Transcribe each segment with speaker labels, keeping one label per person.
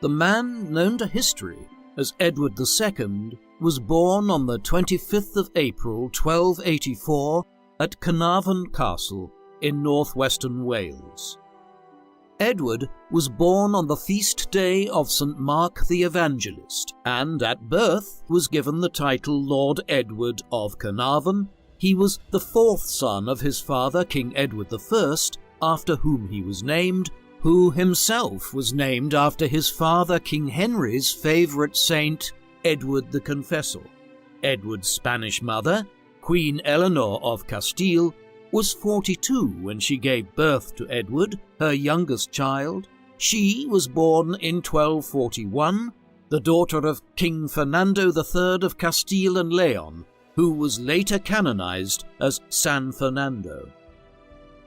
Speaker 1: The man known to history as Edward II was born on the 25th of April 1284 at Carnarvon Castle in northwestern Wales. Edward was born on the feast day of St. Mark the Evangelist, and at birth was given the title Lord Edward of Carnarvon. He was the fourth son of his father, King Edward I, after whom he was named, who himself was named after his father, King Henry's favourite saint, Edward the Confessor. Edward's Spanish mother, Queen Eleanor of Castile, was 42 when she gave birth to Edward, her youngest child. She was born in 1241, the daughter of King Fernando III of Castile and Leon, who was later canonized as San Fernando.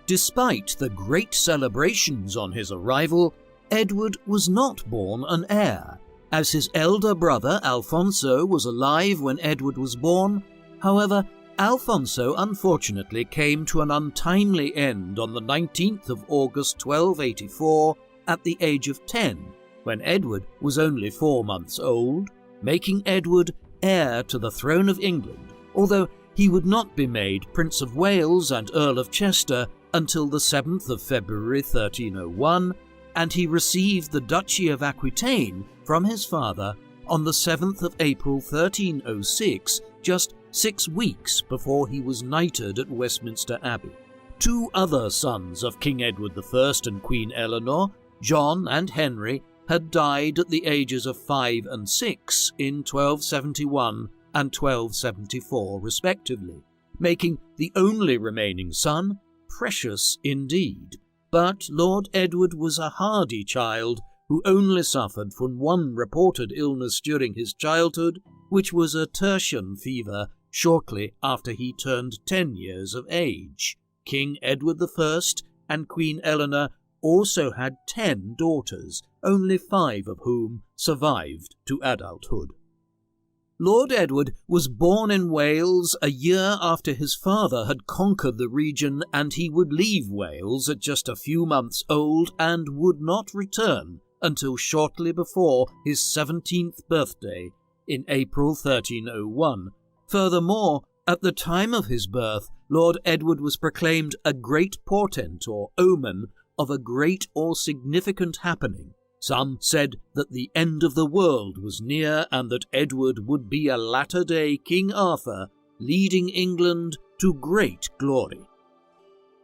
Speaker 1: Despite the great celebrations on his arrival, Edward was not born an heir, as his elder brother Alfonso was alive when Edward was born. However, Alfonso unfortunately came to an untimely end on the 19th of August 1284 at the age of 10, when Edward was only 4 months old, making Edward heir to the throne of England, although he would not be made Prince of Wales and Earl of Chester until the 7th of February 1301, and he received the Duchy of Aquitaine from his father on the 7th of April 1306, just 6 weeks before he was knighted at Westminster Abbey. 2 other sons of King Edward I and Queen Eleanor, John and Henry, had died at the ages of 5 and 6 in 1271 and 1274 respectively, making the only remaining son precious indeed. But Lord Edward was a hardy child who only suffered from one reported illness during his childhood, which was a tertian fever, shortly after he turned 10 years of age. King Edward I and Queen Eleanor also had 10 daughters, only 5 of whom survived to adulthood. Lord Edward was born in Wales a year after his father had conquered the region, and he would leave Wales at just a few months old and would not return until shortly before his 17th birthday in April 1301. Furthermore, at the time of his birth, Lord Edward was proclaimed a great portent or omen of a great or significant happening. Some said that the end of the world was near and that Edward would be a latter-day King Arthur, leading England to great glory.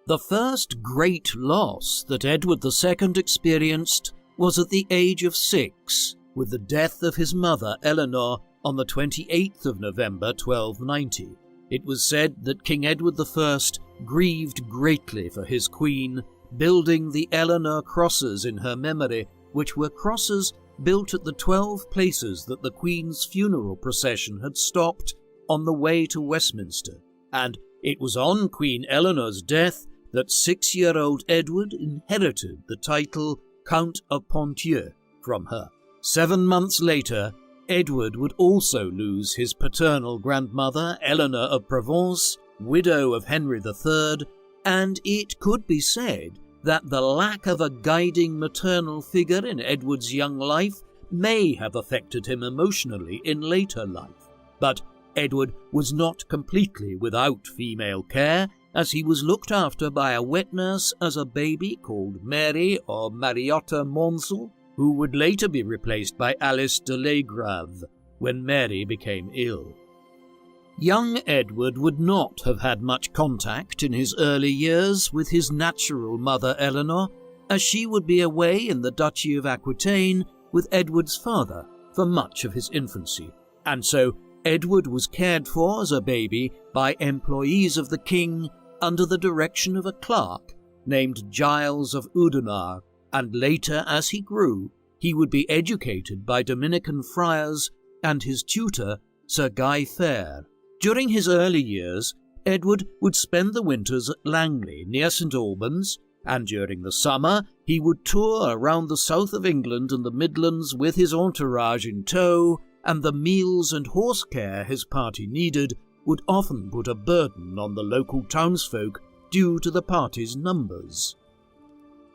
Speaker 1: The first great loss that Edward II experienced was at the age of 6, with the death of his mother Eleanor on the 28th of November 1290. It was said that King Edward I grieved greatly for his queen, building the Eleanor crosses in her memory, which were crosses built at the 12 places that the Queen's funeral procession had stopped on the way to Westminster, and it was on Queen Eleanor's death that 6-year-old Edward inherited the title Count of Ponthieu from her. 7 months later, Edward would also lose his paternal grandmother, Eleanor of Provence, widow of Henry III, and it could be said that the lack of a guiding maternal figure in Edward's young life may have affected him emotionally in later life. But Edward was not completely without female care, as he was looked after by a wet nurse as a baby called Mary or Mariotta Monsell, who would later be replaced by Alice de Legrave when Mary became ill. Young Edward would not have had much contact in his early years with his natural mother Eleanor, as she would be away in the Duchy of Aquitaine with Edward's father for much of his infancy, and so Edward was cared for as a baby by employees of the king under the direction of a clerk named Giles of Oudenarde, and later, as he grew, he would be educated by Dominican friars and his tutor, Sir Guy Fawkes. During his early years, Edward would spend the winters at Langley, near St Albans, and during the summer he would tour around the south of England and the Midlands with his entourage in tow, and the meals and horse care his party needed would often put a burden on the local townsfolk due to the party's numbers.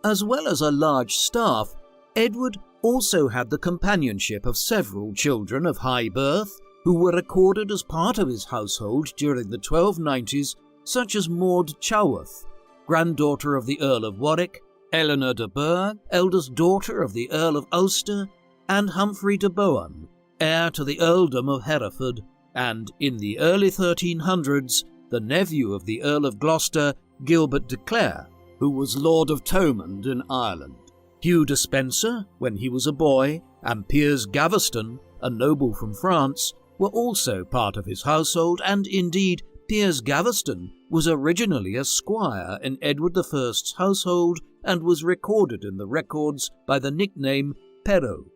Speaker 1: As well as a large staff, Edward also had the companionship of several children of high birth who were recorded as part of his household during the 1290s, such as Maud Chaworth, granddaughter of the Earl of Warwick, Eleanor de Burgh, eldest daughter of the Earl of Ulster, and Humphrey de Bohun, heir to the earldom of Hereford, and in the early 1300s, the nephew of the Earl of Gloucester, Gilbert de Clare, who was Lord of Thomond in Ireland. Hugh Despenser, when he was a boy, and Piers Gaveston, a noble from France, were also part of his household, and indeed Piers Gaveston was originally a squire in Edward I's household and was recorded in the records by the nickname Perrot.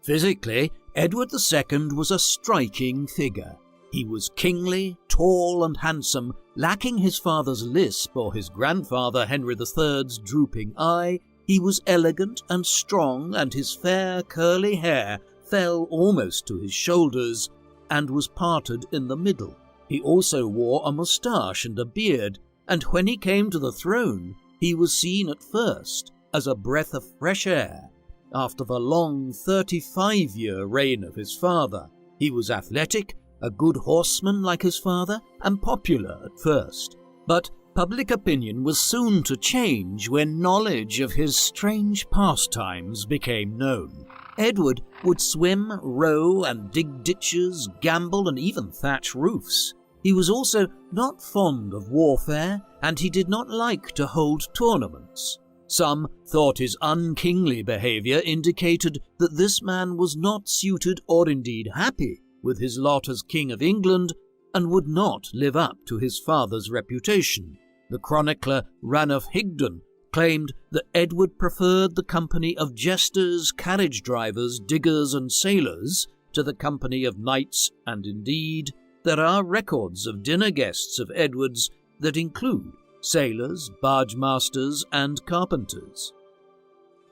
Speaker 1: Physically, Edward II was a striking figure. He was kingly, tall and handsome, lacking his father's lisp or his grandfather Henry III's drooping eye. He was elegant and strong, and his fair curly hair fell almost to his shoulders and was parted in the middle. He also wore a moustache and a beard, and when he came to the throne, he was seen at first as a breath of fresh air. After the long 35-year reign of his father, he was athletic, a good horseman like his father, and popular at first. But public opinion was soon to change when knowledge of his strange pastimes became known. Edward would swim, row, and dig ditches, gamble, and even thatch roofs. He was also not fond of warfare, and he did not like to hold tournaments. Some thought his unkingly behaviour indicated that this man was not suited or indeed happy with his lot as King of England and would not live up to his father's reputation. The chronicler Ranulph Higden claimed that Edward preferred the company of jesters, carriage drivers, diggers and sailors to the company of knights, and indeed there are records of dinner guests of Edward's that include sailors, barge masters and carpenters.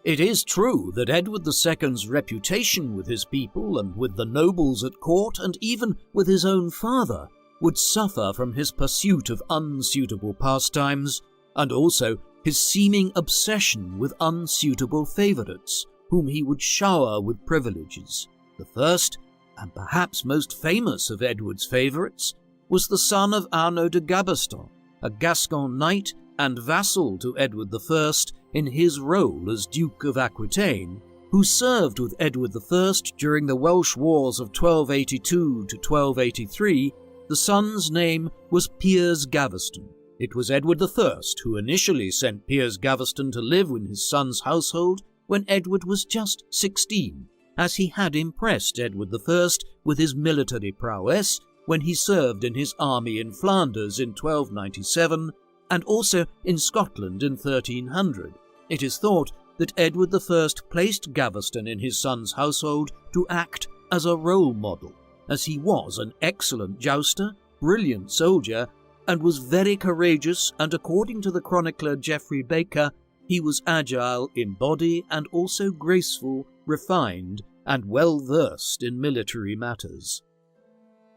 Speaker 1: It is true that Edward II's reputation with his people and with the nobles at court and even with his own father would suffer from his pursuit of unsuitable pastimes, and also his seeming obsession with unsuitable favourites, whom he would shower with privileges. The first, and perhaps most famous of Edward's favourites, was the son of Arnaud de Gaveston, a Gascon knight and vassal to Edward I in his role as Duke of Aquitaine, who served with Edward I during the Welsh Wars of 1282 to 1283. The son's name was Piers Gaveston. It was Edward I who initially sent Piers Gaveston to live in his son's household when Edward was just 16, as he had impressed Edward I with his military prowess when he served in his army in Flanders in 1297 and also in Scotland in 1300. It is thought that Edward I placed Gaveston in his son's household to act as a role model, as he was an excellent jouster, brilliant soldier, and was very courageous, and according to the chronicler Geoffrey Baker, he was agile in body and also graceful, refined, and well-versed in military matters.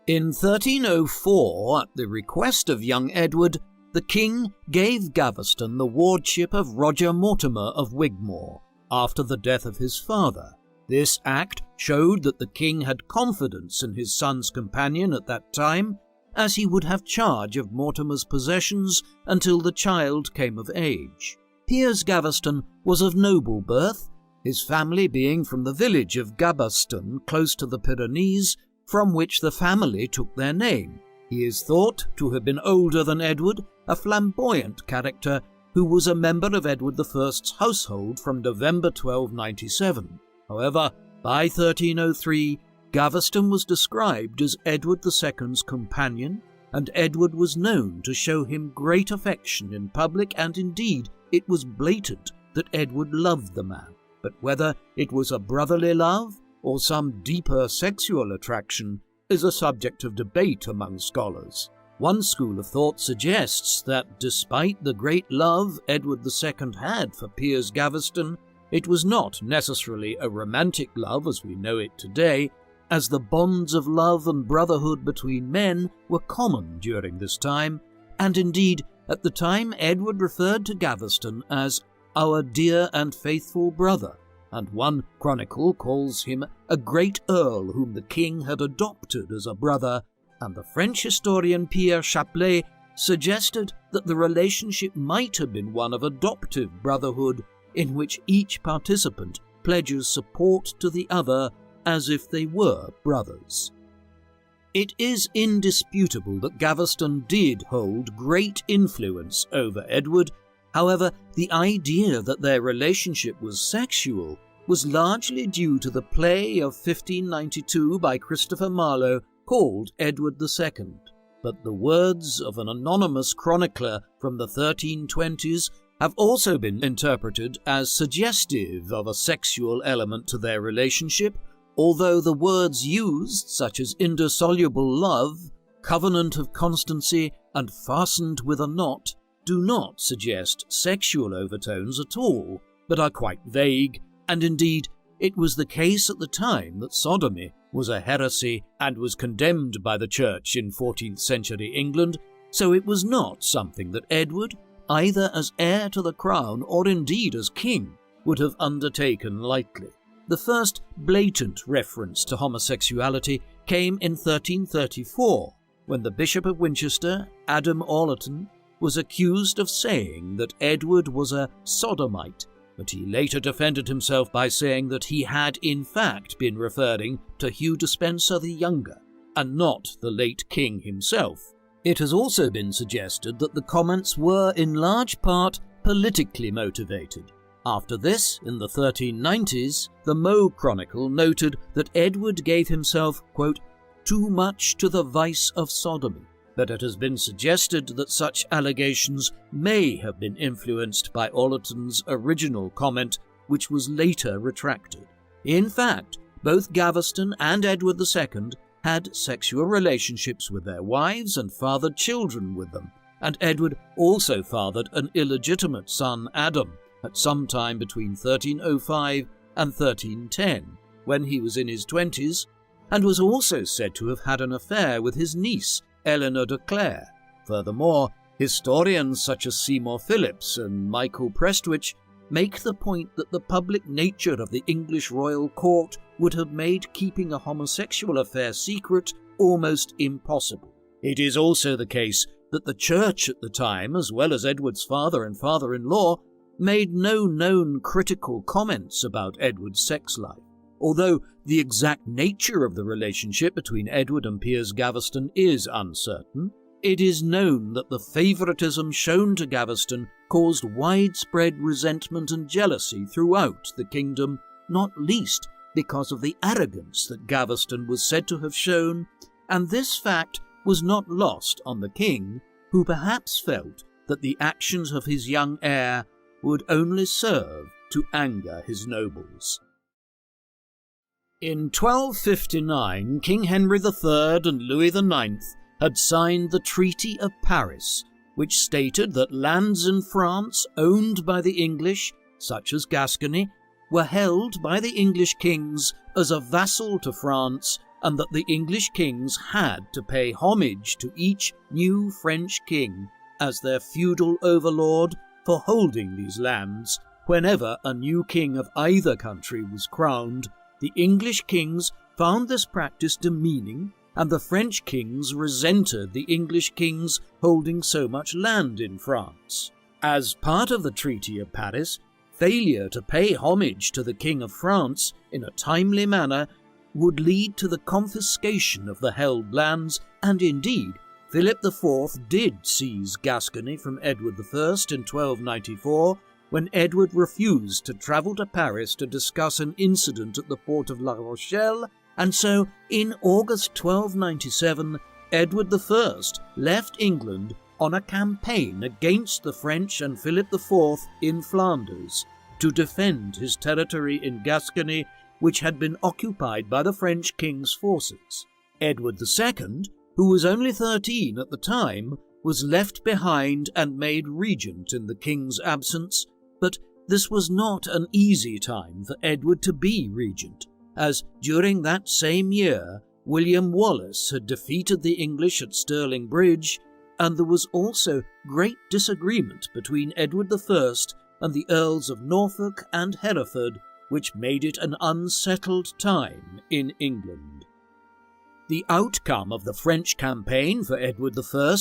Speaker 1: In 1304, at the request of young Edward, the king gave Gaveston the wardship of Roger Mortimer of Wigmore, after the death of his father. This act showed that the king had confidence in his son's companion at that time, as he would have charge of Mortimer's possessions until the child came of age. Piers Gaveston was of noble birth, his family being from the village of Gaveston, close to the Pyrenees, from which the family took their name. He is thought to have been older than Edward, a flamboyant character who was a member of Edward I's household from November 1297. However, by 1303, Gaveston was described as Edward II's companion, and Edward was known to show him great affection in public, and indeed it was blatant that Edward loved the man. But whether it was a brotherly love or some deeper sexual attraction is a subject of debate among scholars. One school of thought suggests that despite the great love Edward II had for Piers Gaveston, it was not necessarily a romantic love as we know it today, as the bonds of love and brotherhood between men were common during this time, and indeed at the time Edward referred to Gaveston as our dear and faithful brother. and one chronicle calls him a great earl whom the king had adopted as a brother, and the French historian Pierre Chaplet suggested that the relationship might have been one of adoptive brotherhood, in which each participant pledges support to the other as if they were brothers. It is indisputable that Gaveston did hold great influence over Edward. However, the idea that their relationship was sexual was largely due to the play of 1592 by Christopher Marlowe called Edward II. But the words of an anonymous chronicler from the 1320s have also been interpreted as suggestive of a sexual element to their relationship, although the words used, such as indissoluble love, covenant of constancy, and fastened with a knot, do not suggest sexual overtones at all, but are quite vague, and indeed it was the case at the time that sodomy was a heresy and was condemned by the Church in 14th century England, so it was not something that Edward, either as heir to the crown or indeed as king, would have undertaken lightly. The first blatant reference to homosexuality came in 1334, when the Bishop of Winchester, Adam Orleton, was accused of saying that Edward was a sodomite, but he later defended himself by saying that he had in fact been referring to Hugh Despenser the Younger, and not the late king himself. It has also been suggested that the comments were in large part politically motivated. After this, in the 1390s, the Moe Chronicle noted that Edward gave himself, quote, too much to the vice of sodomy, but it has been suggested that such allegations may have been influenced by Orleton's original comment, which was later retracted. In fact, both Gaveston and Edward II had sexual relationships with their wives and fathered children with them, and Edward also fathered an illegitimate son, Adam, at some time between 1305 and 1310, when he was in his 20s, and was also said to have had an affair with his niece, Eleanor de Clare. Furthermore, historians such as Seymour Phillips and Michael Prestwich make the point that the public nature of the English royal court would have made keeping a homosexual affair secret almost impossible. It is also the case that the church at the time, as well as Edward's father and father-in-law, made no known critical comments about Edward's sex life. Although the exact nature of the relationship between Edward and Piers Gaveston is uncertain, it is known that the favouritism shown to Gaveston caused widespread resentment and jealousy throughout the kingdom, not least because of the arrogance that Gaveston was said to have shown, and this fact was not lost on the king, who perhaps felt that the actions of his young heir would only serve to anger his nobles. In 1259, King Henry III and Louis IX had signed the Treaty of Paris, which stated that lands in France owned by the English, such as Gascony, were held by the English kings as a vassal to France, and that the English kings had to pay homage to each new French king as their feudal overlord for holding these lands. Whenever a new king of either country was crowned, the English kings found this practice demeaning, and the French kings resented the English kings holding so much land in France. As part of the Treaty of Paris, failure to pay homage to the King of France in a timely manner would lead to the confiscation of the held lands, and indeed, Philip IV did seize Gascony from Edward I in 1294, when Edward refused to travel to Paris to discuss an incident at the port of La Rochelle, and so, in August 1297, Edward I left England on a campaign against the French and Philip IV in Flanders to defend his territory in Gascony, which had been occupied by the French king's forces. Edward II, who was only 13 at the time, was left behind and made regent in the king's absence, but this was not an easy time for Edward to be regent, as during that same year William Wallace had defeated the English at Stirling Bridge, and there was also great disagreement between Edward I and the Earls of Norfolk and Hereford which made it an unsettled time in England. The outcome of the French campaign for Edward I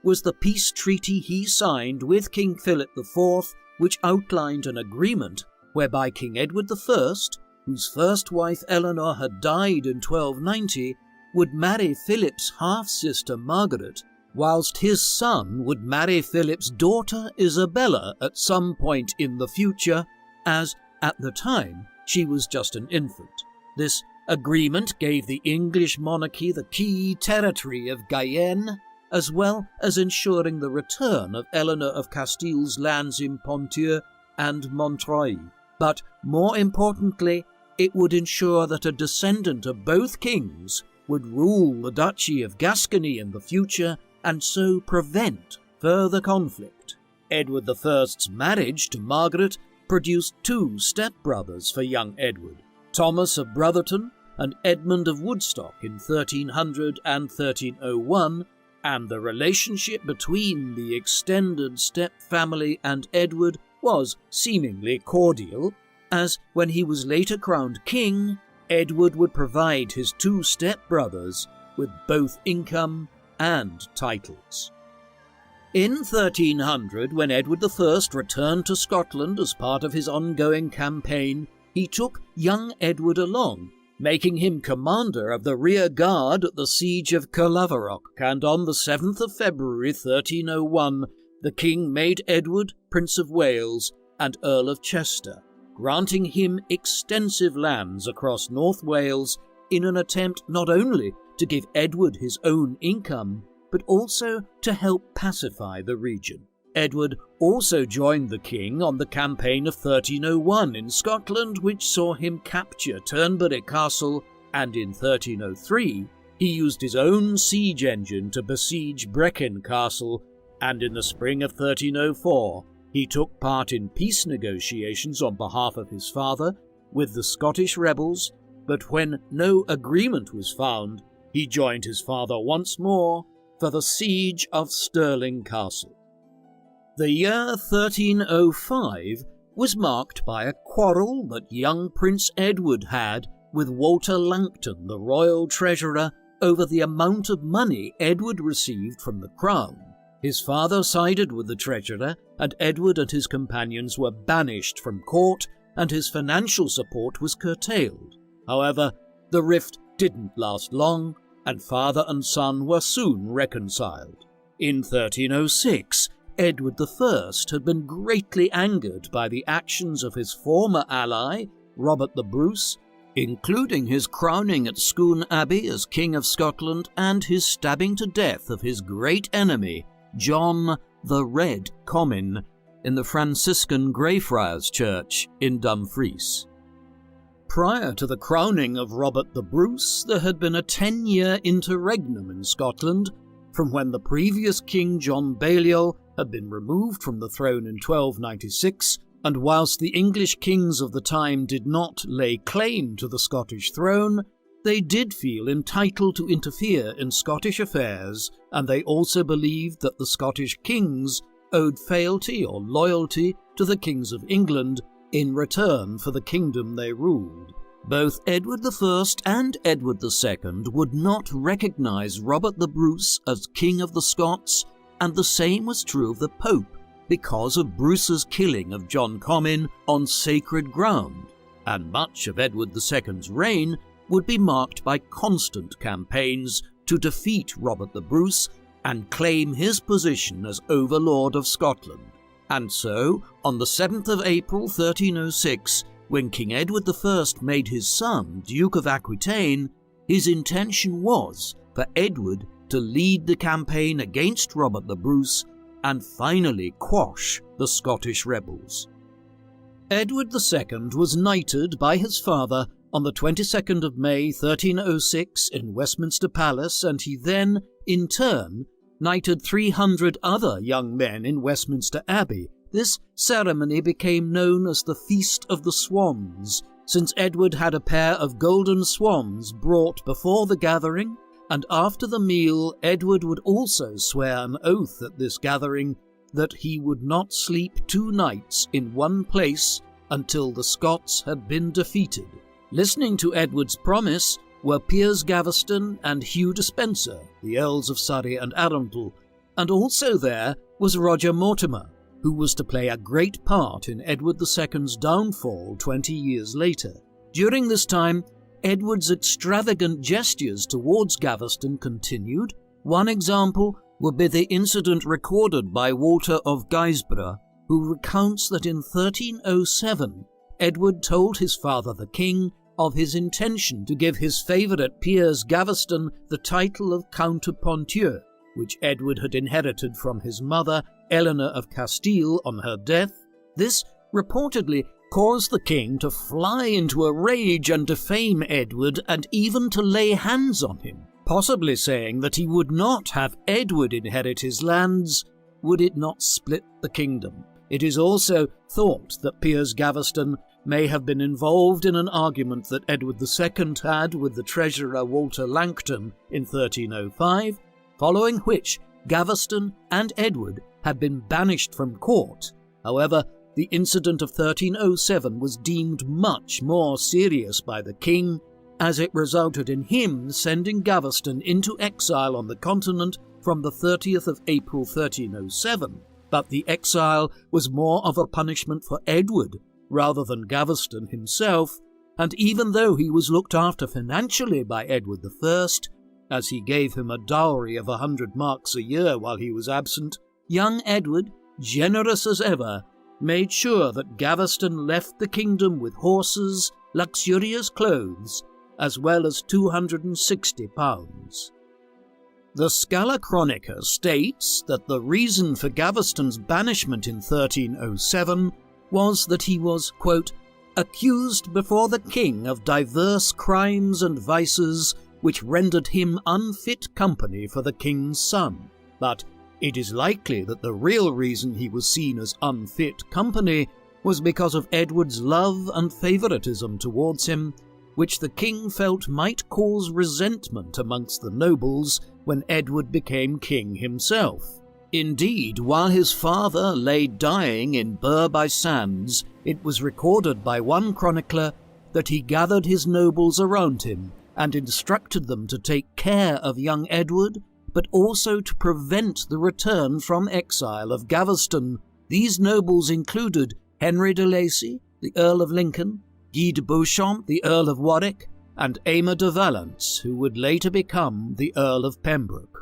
Speaker 1: was the peace treaty he signed with King Philip IV, which outlined an agreement whereby King Edward I, whose first wife Eleanor had died in 1290, would marry Philip's half-sister Margaret, whilst his son would marry Philip's daughter Isabella at some point in the future, as, at the time, she was just an infant. This agreement gave the English monarchy the key territory of Guyenne, as well as ensuring the return of Eleanor of Castile's lands in Ponthieu and Montreuil. But more importantly, it would ensure that a descendant of both kings would rule the Duchy of Gascony in the future and so prevent further conflict. Edward I's marriage to Margaret produced two stepbrothers for young Edward, Thomas of Brotherton and Edmund of Woodstock in 1300 and 1301, and the relationship between the extended step-family and Edward was seemingly cordial, as when he was later crowned king, Edward would provide his two stepbrothers with both income and titles. In 1300, when Edward I returned to Scotland as part of his ongoing campaign, he took young Edward along, making him commander of the rear guard at the siege of Carlaverock, and on the 7th of February 1301, the king made Edward Prince of Wales and Earl of Chester, granting him extensive lands across North Wales in an attempt not only to give Edward his own income, but also to help pacify the region. Edward also joined the king on the campaign of 1301 in Scotland, which saw him capture Turnberry Castle, and in 1303 he used his own siege engine to besiege Brechin Castle, and in the spring of 1304 he took part in peace negotiations on behalf of his father with the Scottish rebels, but when no agreement was found, he joined his father once more for the siege of Stirling Castle. The year 1305 was marked by a quarrel that young Prince Edward had with Walter Langton, the royal treasurer, over the amount of money Edward received from the crown. His father sided with the treasurer, and Edward and his companions were banished from court, and his financial support was curtailed. However, the rift didn't last long, and father and son were soon reconciled. In 1306, Edward I had been greatly angered by the actions of his former ally, Robert the Bruce, including his crowning at Scone Abbey as King of Scotland and his stabbing to death of his great enemy, John the Red Comyn, in the Franciscan Greyfriars Church in Dumfries. Prior to the crowning of Robert the Bruce, there had been a 10-year interregnum in Scotland, from when the previous King John Balliol had been removed from the throne in 1296, and whilst the English kings of the time did not lay claim to the Scottish throne, they did feel entitled to interfere in Scottish affairs, and they also believed that the Scottish kings owed fealty or loyalty to the kings of England in return for the kingdom they ruled. Both Edward I and Edward II would not recognise Robert the Bruce as King of the Scots, and the same was true of the Pope, because of Bruce's killing of John Comyn on sacred ground, and much of Edward II's reign would be marked by constant campaigns to defeat Robert the Bruce and claim his position as Overlord of Scotland. And so, on the 7th of April 1306, when King Edward I made his son Duke of Aquitaine, his intention was for Edward to lead the campaign against Robert the Bruce and finally quash the Scottish rebels. Edward II was knighted by his father on the 22nd of May 1306 in Westminster Palace, and he then, in turn, knighted 300 other young men in Westminster Abbey. This ceremony became known as the Feast of the Swans, since Edward had a pair of golden swans brought before the gathering, and after the meal Edward would also swear an oath at this gathering that he would not sleep 2 nights in one place until the Scots had been defeated. Listening to Edward's promise were Piers Gaveston and Hugh Despenser, the Earls of Surrey and Arundel, and also there was Roger Mortimer, who was to play a great part in Edward II's downfall 20 years later. During this time, Edward's extravagant gestures towards Gaveston continued. One example would be the incident recorded by Walter of Guisborough, who recounts that in 1307 Edward told his father the king of his intention to give his favourite Piers Gaveston the title of Count of Ponthieu, which Edward had inherited from his mother, Eleanor of Castile, on her death. This reportedly caused the king to fly into a rage and defame Edward and even to lay hands on him, possibly saying that he would not have Edward inherit his lands would it not split the kingdom. It is also thought that Piers Gaveston may have been involved in an argument that Edward II had with the treasurer Walter Langton in 1305, following which Gaveston and Edward had been banished from court. However, the incident of 1307 was deemed much more serious by the king, as it resulted in him sending Gaveston into exile on the continent from the 30th of April 1307. But the exile was more of a punishment for Edward rather than Gaveston himself, and even though he was looked after financially by Edward I, as he gave him a dowry of 100 marks a year while he was absent, young Edward, generous as ever, made sure that Gaveston left the kingdom with horses, luxurious clothes, as well as £260. The Scala Chronica states that the reason for Gaveston's banishment in 1307 was that he was, quote, accused before the king of diverse crimes and vices which rendered him unfit company for the king's son. But it is likely that the real reason he was seen as unfit company was because of Edward's love and favouritism towards him, which the king felt might cause resentment amongst the nobles when Edward became king himself. Indeed, while his father lay dying in Burr-by-Sands, it was recorded by one chronicler that he gathered his nobles around him and instructed them to take care of young Edward, but also to prevent the return from exile of Gaveston. These nobles included Henry de Lacy, the Earl of Lincoln, Guy de Beauchamp, the Earl of Warwick, and Aymer de Valence, who would later become the Earl of Pembroke.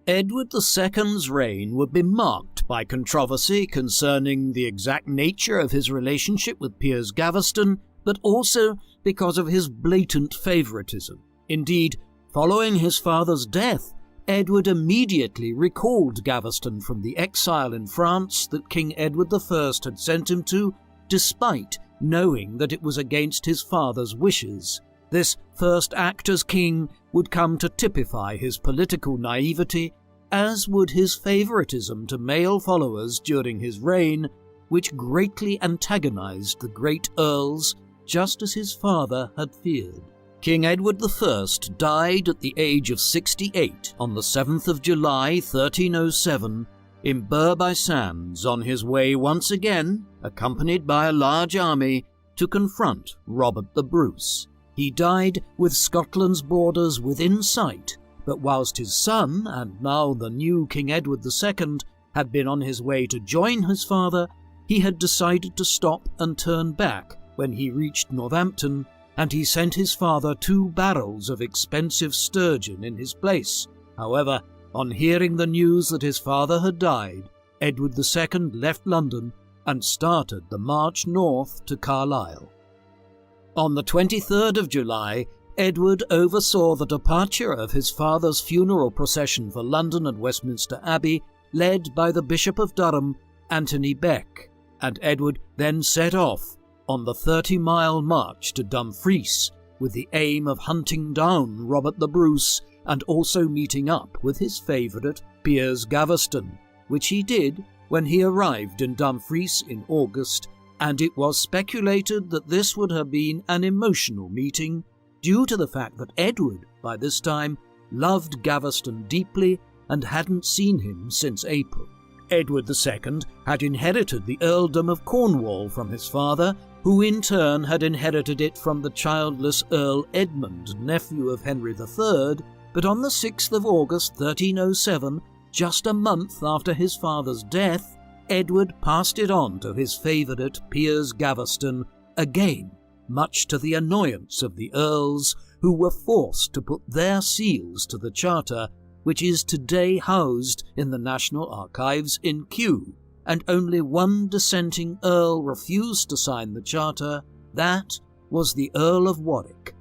Speaker 1: Edward II's reign would be marked by controversy concerning the exact nature of his relationship with Piers Gaveston, but also because of his blatant favouritism. Indeed, following his father's death, Edward immediately recalled Gaveston from the exile in France that King Edward I had sent him to, despite knowing that it was against his father's wishes. This first act as king would come to typify his political naivety, as would his favouritism to male followers during his reign, which greatly antagonized the great earls, just as his father had feared. King Edward I died at the age of 68 on the 7th of July 1307 in Burr-by-Sands, on his way once again, accompanied by a large army, to confront Robert the Bruce. He died with Scotland's borders within sight, but whilst his son, and now the new King Edward II, had been on his way to join his father, he had decided to stop and turn back when he reached Northampton, and he sent his father 2 barrels of expensive sturgeon in his place. However, on hearing the news that his father had died, Edward II left London and started the march north to Carlisle. On the 23rd of July, Edward oversaw the departure of his father's funeral procession for London and Westminster Abbey, led by the Bishop of Durham, Anthony Beck, and Edward then set off on the 30-mile march to Dumfries, with the aim of hunting down Robert the Bruce and also meeting up with his favourite Piers Gaveston, which he did when he arrived in Dumfries in August, and it was speculated that this would have been an emotional meeting due to the fact that Edward, by this time, loved Gaveston deeply and hadn't seen him since April. Edward II had inherited the earldom of Cornwall from his father, who in turn had inherited it from the childless Earl Edmund, nephew of Henry III, but on the 6th of August 1307, just a month after his father's death, Edward passed it on to his favourite Piers Gaveston, again much to the annoyance of the earls, who were forced to put their seals to the charter, which is today housed in the National Archives in Kew, and only one dissenting earl refused to sign the charter. That was the Earl of Warwick.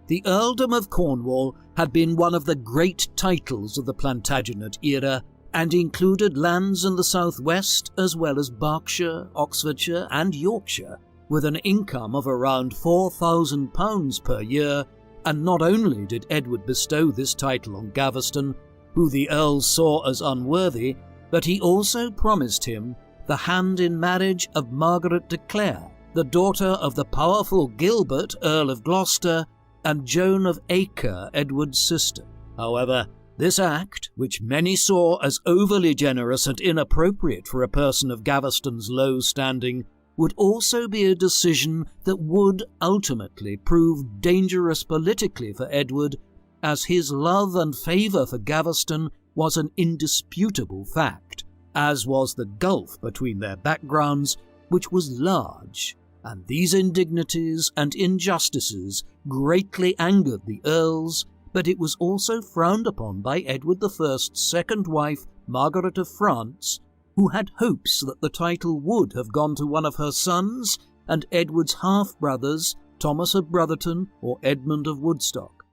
Speaker 1: The earldom of Cornwall had been one of the great titles of the Plantagenet era, and included lands in the southwest as well as Berkshire, Oxfordshire and Yorkshire, with an income of around £4,000 per year. And not only did Edward bestow this title on Gaveston, who the earls saw as unworthy, but he also promised him the hand in marriage of Margaret de Clare, the daughter of the powerful Gilbert, Earl of Gloucester, and Joan of Acre, Edward's sister. However, this act, which many saw as overly generous and inappropriate for a person of Gaveston's low standing, would also be a decision that would ultimately prove dangerous politically for Edward, as his love and favour for Gaveston was an indisputable fact, as was the gulf between their backgrounds, which was large, and these indignities and injustices greatly angered the earls, but it was also frowned upon by Edward I's second wife, Margaret of France, who had hopes that the title would have gone to one of her sons and Edward's half-brothers, Thomas of Brotherton or Edmund of Woodstock.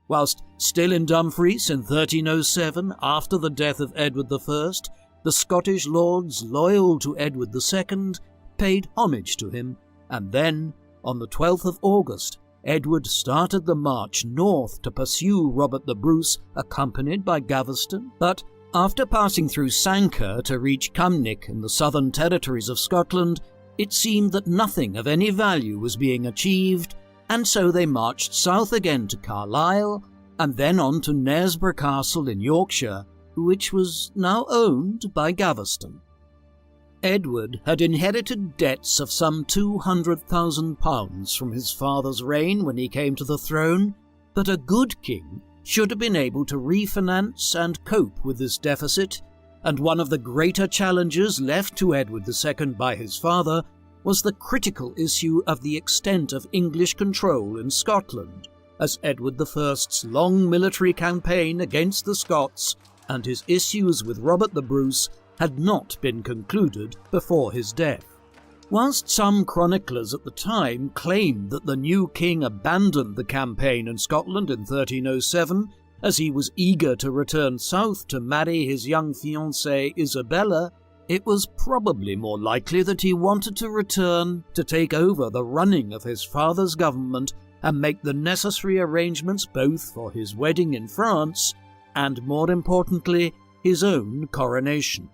Speaker 1: Whilst still in Dumfries in 1307, after the death of Edward I, the Scottish lords loyal to Edward II paid homage to him, and then, on the 12th of August, Edward started the march north to pursue Robert the Bruce, accompanied by Gaveston, but after passing through Sanquhar to reach Cumnock in the southern territories of Scotland, it seemed that nothing of any value was being achieved, and so they marched south again to Carlisle, and then on to Knaresborough Castle in Yorkshire, which was now owned by Gaveston. Edward had inherited debts of some £200,000 from his father's reign when he came to the throne, but a good king should have been able to refinance and cope with this deficit, and one of the greater challenges left to Edward II by his father was the critical issue of the extent of English control in Scotland, as Edward I's long military campaign against the Scots and his issues with Robert the Bruce had not been concluded before his death. Whilst some chroniclers at the time claimed that the new king abandoned the campaign in Scotland in 1307, as he was eager to return south to marry his young fiancée Isabella, it was probably more likely that he wanted to return to take over the running of his father's government and make the necessary arrangements both for his wedding in France and, more importantly, his own coronation.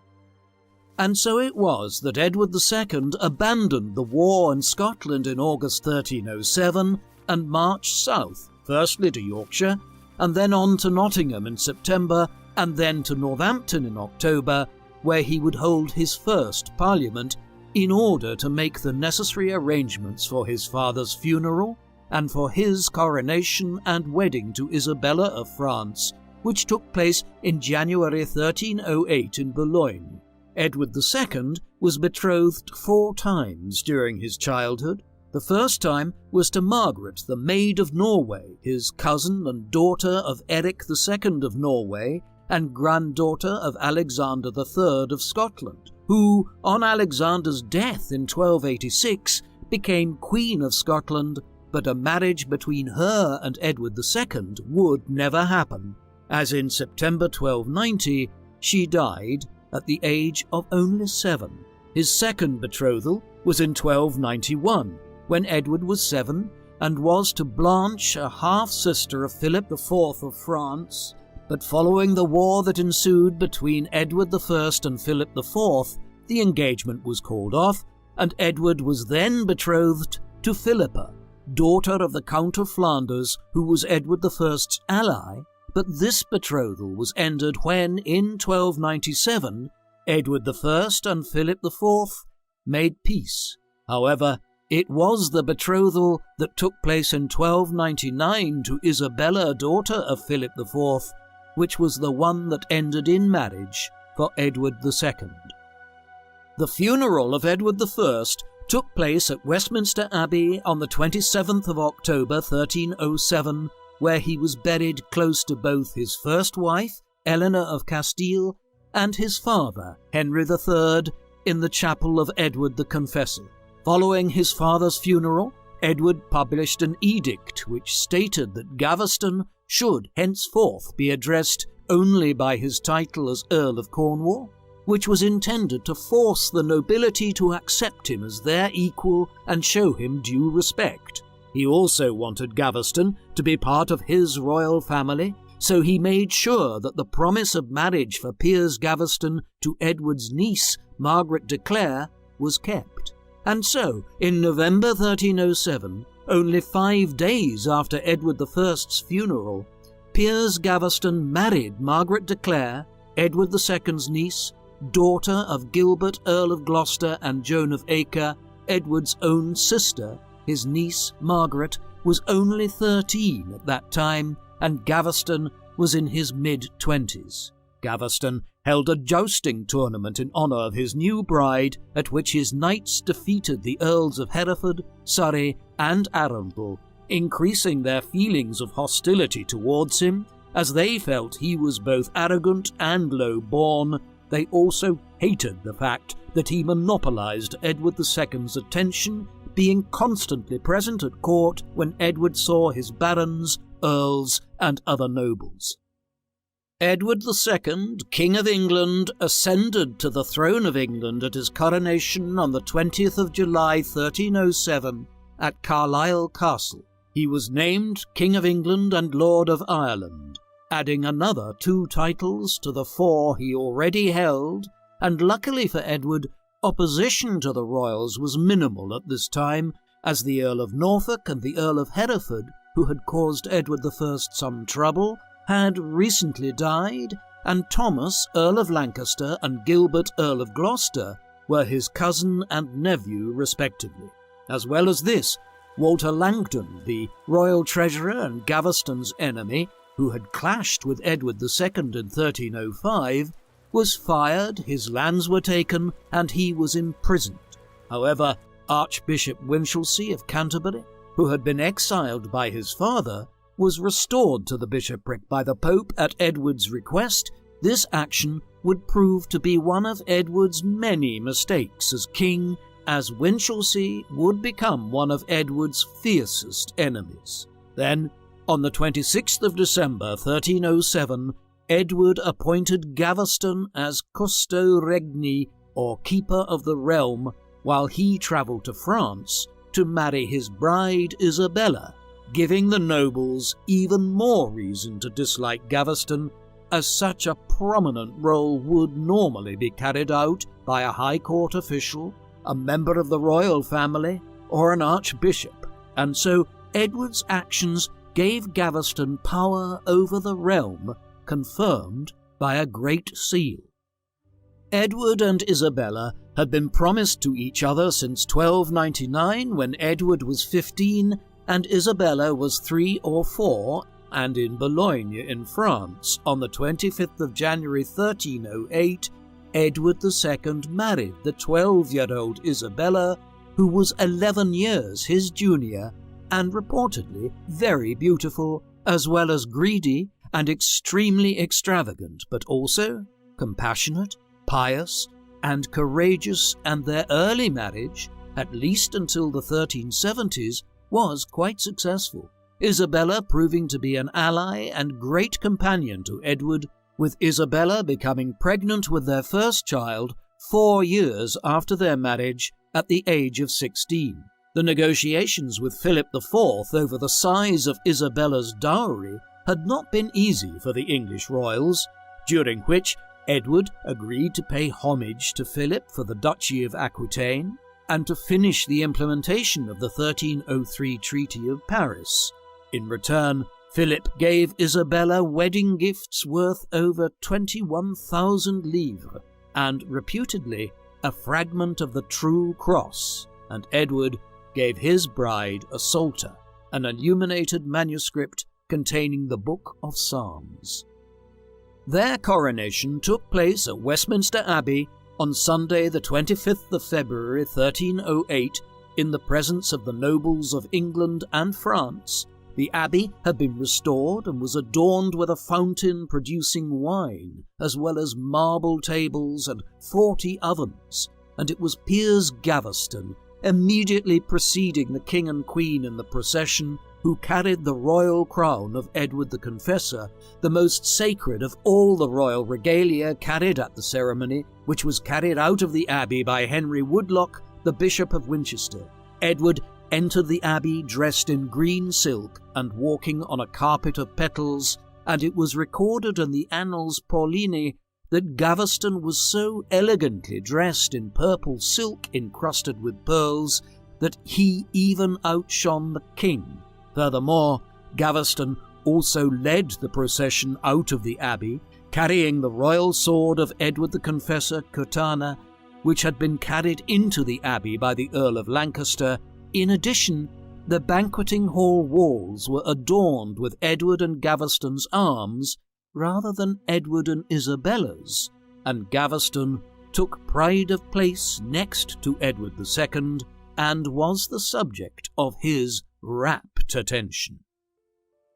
Speaker 1: And so it was that Edward II abandoned the war in Scotland in August 1307 and marched south, firstly to Yorkshire, and then on to Nottingham in September, and then to Northampton in October, where he would hold his first parliament in order to make the necessary arrangements for his father's funeral and for his coronation and wedding to Isabella of France, which took place in January 1308 in Boulogne. Edward II was betrothed 4 times during his childhood. The first time was to Margaret, the Maid of Norway, his cousin and daughter of Eric II of Norway and granddaughter of Alexander III of Scotland, who, on Alexander's death in 1286, became Queen of Scotland, but a marriage between her and Edward II would never happen, as in September 1290 she died at the age of only 7. His second betrothal was in 1291, when Edward was 7, and was to Blanche, a half-sister of Philip IV of France, but following the war that ensued between Edward I and Philip IV, the engagement was called off, and Edward was then betrothed to Philippa, daughter of the Count of Flanders, who was Edward I's ally, But this betrothal was ended when, in 1297, Edward I and Philip IV made peace. However, it was the betrothal that took place in 1299 to Isabella, daughter of Philip IV, which was the one that ended in marriage for Edward II. The funeral of Edward I took place at Westminster Abbey on the 27th of October 1307, where he was buried close to both his first wife, Eleanor of Castile, and his father, Henry III, in the chapel of Edward the Confessor. Following his father's funeral, Edward published an edict which stated that Gaveston should henceforth be addressed only by his title as Earl of Cornwall, which was intended to force the nobility to accept him as their equal and show him due respect. He also wanted Gaveston to be part of his royal family, so he made sure that the promise of marriage for Piers Gaveston to Edward's niece, Margaret de Clare, was kept. And so, in November 1307, only 5 days after Edward I's funeral, Piers Gaveston married Margaret de Clare, Edward II's niece, daughter of Gilbert, Earl of Gloucester and Joan of Acre, Edward's own sister. His niece, Margaret, was only 13 at that time, and Gaveston was in his mid-20s. Gaveston held a jousting tournament in honour of his new bride, at which his knights defeated the Earls of Hereford, Surrey and Arundel, increasing their feelings of hostility towards him, as they felt he was both arrogant and low-born. They also hated the fact that he monopolised Edward II's attention, being constantly present at court when Edward saw his barons, earls, and other nobles. Edward II, King of England, ascended to the throne of England at his coronation on the 20th of July 1307 at Carlisle Castle. He was named King of England and Lord of Ireland, adding another 2 titles to the 4 he already held, and luckily for Edward, opposition to the royals was minimal at this time, as the Earl of Norfolk and the Earl of Hereford, who had caused Edward I some trouble, had recently died, and Thomas, Earl of Lancaster, and Gilbert, Earl of Gloucester, were his cousin and nephew respectively. As well as this, Walter Langton, the royal treasurer and Gaveston's enemy, who had clashed with Edward II in 1305, was fired, his lands were taken, and he was imprisoned. However, Archbishop Winchelsea of Canterbury, who had been exiled by his father, was restored to the bishopric by the Pope at Edward's request. This action would prove to be one of Edward's many mistakes as king, as Winchelsea would become one of Edward's fiercest enemies. Then, on the 26th of December 1307, Edward appointed Gaveston as Custo Regni, or Keeper of the Realm, while he travelled to France to marry his bride Isabella, giving the nobles even more reason to dislike Gaveston, as such a prominent role would normally be carried out by a high court official, a member of the royal family, or an archbishop, and so Edward's actions gave Gaveston power over the realm, confirmed by a great seal. Edward and Isabella had been promised to each other since 1299, when Edward was 15 and Isabella was 3 or 4, and in Boulogne in France, on the 25th of January 1308, Edward II married the 12-year-old Isabella, who was 11 years his junior, and reportedly very beautiful, as well as greedy and extremely extravagant, but also compassionate, pious, and courageous, and their early marriage, at least until the 1370s, was quite successful, Isabella proving to be an ally and great companion to Edward, with Isabella becoming pregnant with their first child 4 years after their marriage at the age of 16. The negotiations with Philip IV over the size of Isabella's dowry had not been easy for the English royals, during which Edward agreed to pay homage to Philip for the Duchy of Aquitaine and to finish the implementation of the 1303 Treaty of Paris. In return, Philip gave Isabella wedding gifts worth over 21,000 livres, and reputedly a fragment of the true cross, and Edward gave his bride a psalter, an illuminated manuscript containing the Book of Psalms. Their coronation took place at Westminster Abbey on Sunday the 25th of February 1308 in the presence of the nobles of England and France. The abbey had been restored and was adorned with a fountain producing wine, as well as marble tables and 40 ovens, and it was Piers Gaveston, immediately preceding the King and Queen in the procession, who carried the royal crown of Edward the Confessor, the most sacred of all the royal regalia carried at the ceremony, which was carried out of the abbey by Henry Woodlock, the Bishop of Winchester. Edward entered the abbey dressed in green silk and walking on a carpet of petals, and it was recorded in the Annals Paulini that Gaveston was so elegantly dressed in purple silk encrusted with pearls that he even outshone the king. Furthermore, Gaveston also led the procession out of the abbey, carrying the royal sword of Edward the Confessor, Curtana, which had been carried into the abbey by the Earl of Lancaster. In addition, the banqueting hall walls were adorned with Edward and Gaveston's arms rather than Edward and Isabella's, and Gaveston took pride of place next to Edward II and was the subject of his rapt attention.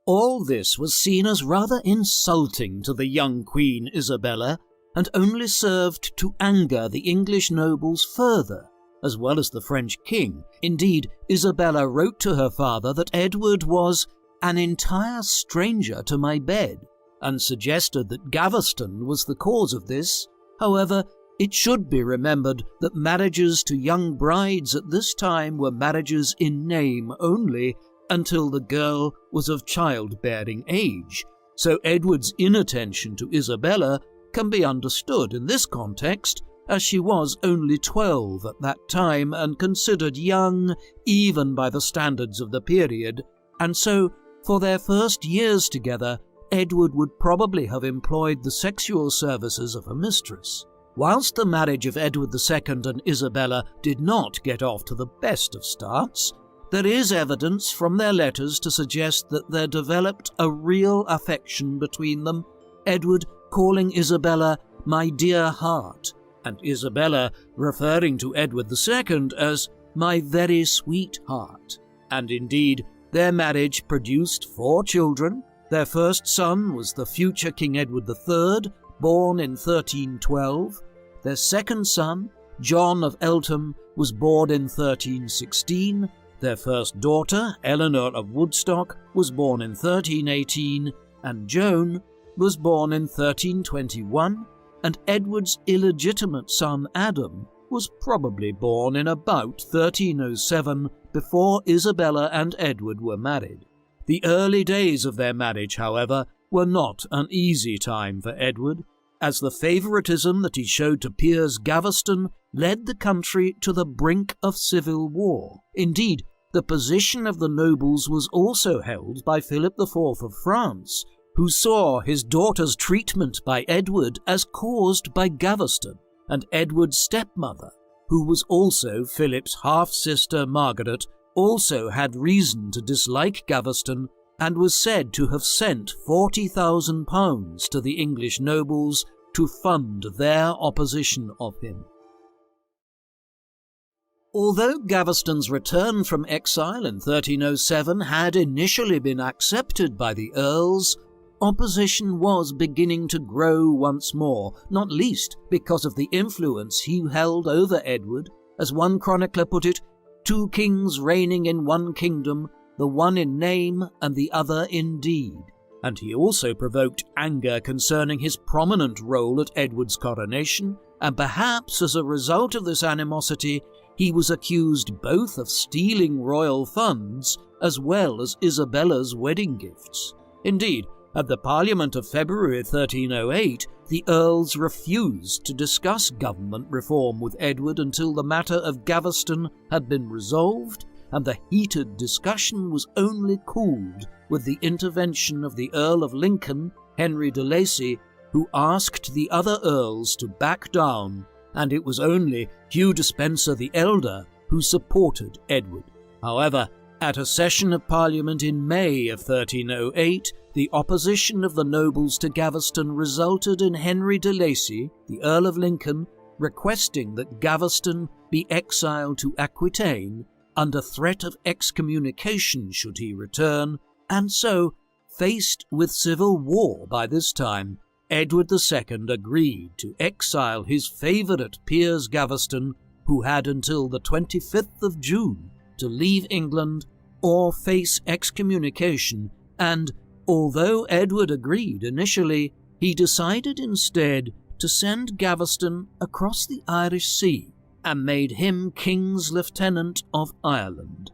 Speaker 1: All this was seen as rather insulting to the young Queen Isabella, and only served to anger the English nobles further, as well as the French king. Indeed, Isabella wrote to her father that Edward was an entire stranger to my bed, and suggested that Gaveston was the cause of this. However, it should be remembered that marriages to young brides at this time were marriages in name only until the girl was of childbearing age, so Edward's inattention to Isabella can be understood in this context, as she was only 12 at that time and considered young even by the standards of the period, and so for their first years together Edward would probably have employed the sexual services of a mistress. Whilst the marriage of Edward II and Isabella did not get off to the best of starts, there is evidence from their letters to suggest that there developed a real affection between them, Edward calling Isabella "my dear heart," and Isabella referring to Edward II as "my very sweetheart." And indeed, their marriage produced 4 children. Their first son was the future King Edward III, born in 1312. Their second son, John of Eltham, was born in 1316. Their first daughter, Eleanor of Woodstock, was born in 1318, and Joan was born in 1321, and Edward's illegitimate son Adam was probably born in about 1307, before Isabella and Edward were married. The early days of their marriage, however, were not an easy time for Edward, as the favouritism that he showed to Piers Gaveston led the country to the brink of civil war. Indeed, the position of the nobles was also held by Philip IV of France, who saw his daughter's treatment by Edward as caused by Gaveston, and Edward's stepmother, who was also Philip's half-sister Margaret, also had reason to dislike Gaveston and was said to have sent £40,000 to the English nobles to fund their opposition of him. Although Gaveston's return from exile in 1307 had initially been accepted by the earls, opposition was beginning to grow once more, not least because of the influence he held over Edward. As one chronicler put it, 2 kings reigning in one kingdom, the one in name and the other in deed. And he also provoked anger concerning his prominent role at Edward's coronation, and perhaps as a result of this animosity, he was accused both of stealing royal funds as well as Isabella's wedding gifts. Indeed, at the Parliament of February 1308, the earls refused to discuss government reform with Edward until the matter of Gaveston had been resolved, and the heated discussion was only cooled with the intervention of the Earl of Lincoln, Henry de Lacy, who asked the other earls to back down, and it was only Hugh Despenser the elder who supported Edward. However, at a session of Parliament in May of 1308, the opposition of the nobles to Gaveston resulted in Henry de Lacy, the Earl of Lincoln, requesting that Gaveston be exiled to Aquitaine under threat of excommunication should he return, and so, faced with civil war by this time, Edward II agreed to exile his favourite Piers Gaveston, who had until the 25th of June to leave England or face excommunication, and, although Edward agreed initially, he decided instead to send Gaveston across the Irish Sea and made him King's Lieutenant of Ireland.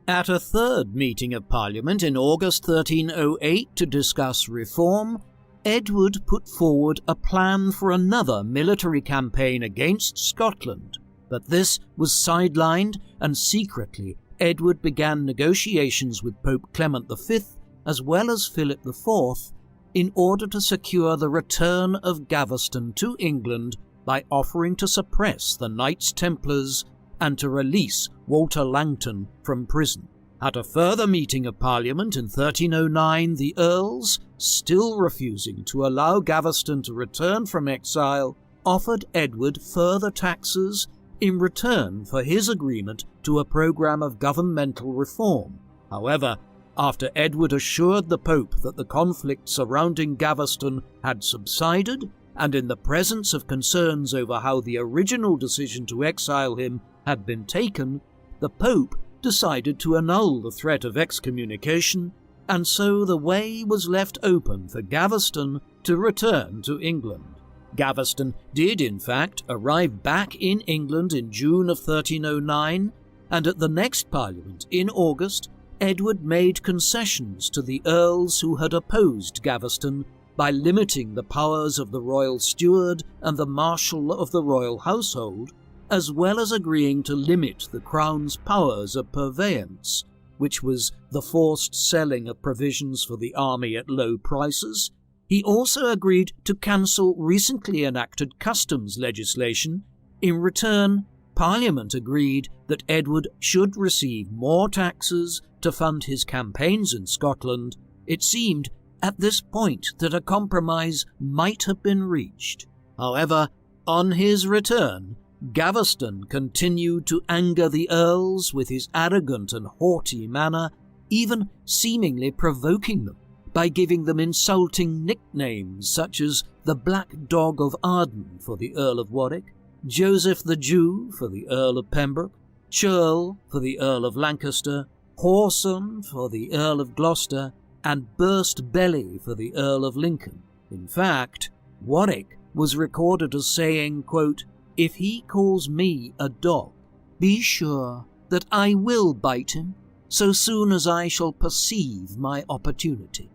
Speaker 1: At a third meeting of Parliament in August 1308 to discuss reform, Edward put forward a plan for another military campaign against Scotland, but this was sidelined, and secretly Edward began negotiations with Pope Clement V as well as Philip IV in order to secure the return of Gaveston to England by offering to suppress the Knights Templars and to release Walter Langton from prison. At a further meeting of Parliament in 1309, the Earls, still refusing to allow Gaveston to return from exile, offered Edward further taxes in return for his agreement to a programme of governmental reform. However, after Edward assured the Pope that the conflict surrounding Gaveston had subsided, and in the presence of concerns over how the original decision to exile him had been taken, the Pope decided to annul the threat of excommunication, and so the way was left open for Gaveston to return to England. Gaveston did, in fact, arrive back in England in June of 1309, and at the next Parliament, in August, Edward made concessions to the earls who had opposed Gaveston by limiting the powers of the royal steward and the marshal of the royal household, as well as agreeing to limit the Crown's powers of purveyance, which was the forced selling of provisions for the army at low prices. He also agreed to cancel recently enacted customs legislation. In return, Parliament agreed that Edward should receive more taxes to fund his campaigns in Scotland. It seemed at this point that a compromise might have been reached. However, on his return, Gaveston continued to anger the earls with his arrogant and haughty manner, even seemingly provoking them by giving them insulting nicknames such as the Black Dog of Arden for the Earl of Warwick, Joseph the Jew for the Earl of Pembroke, Churl for the Earl of Lancaster, Whoreson for the Earl of Gloucester, and Burst Belly for the Earl of Lincoln. In fact, Warwick was recorded as saying, quote, "If he calls me a dog, be sure that I will bite him so soon as I shall perceive my opportunity."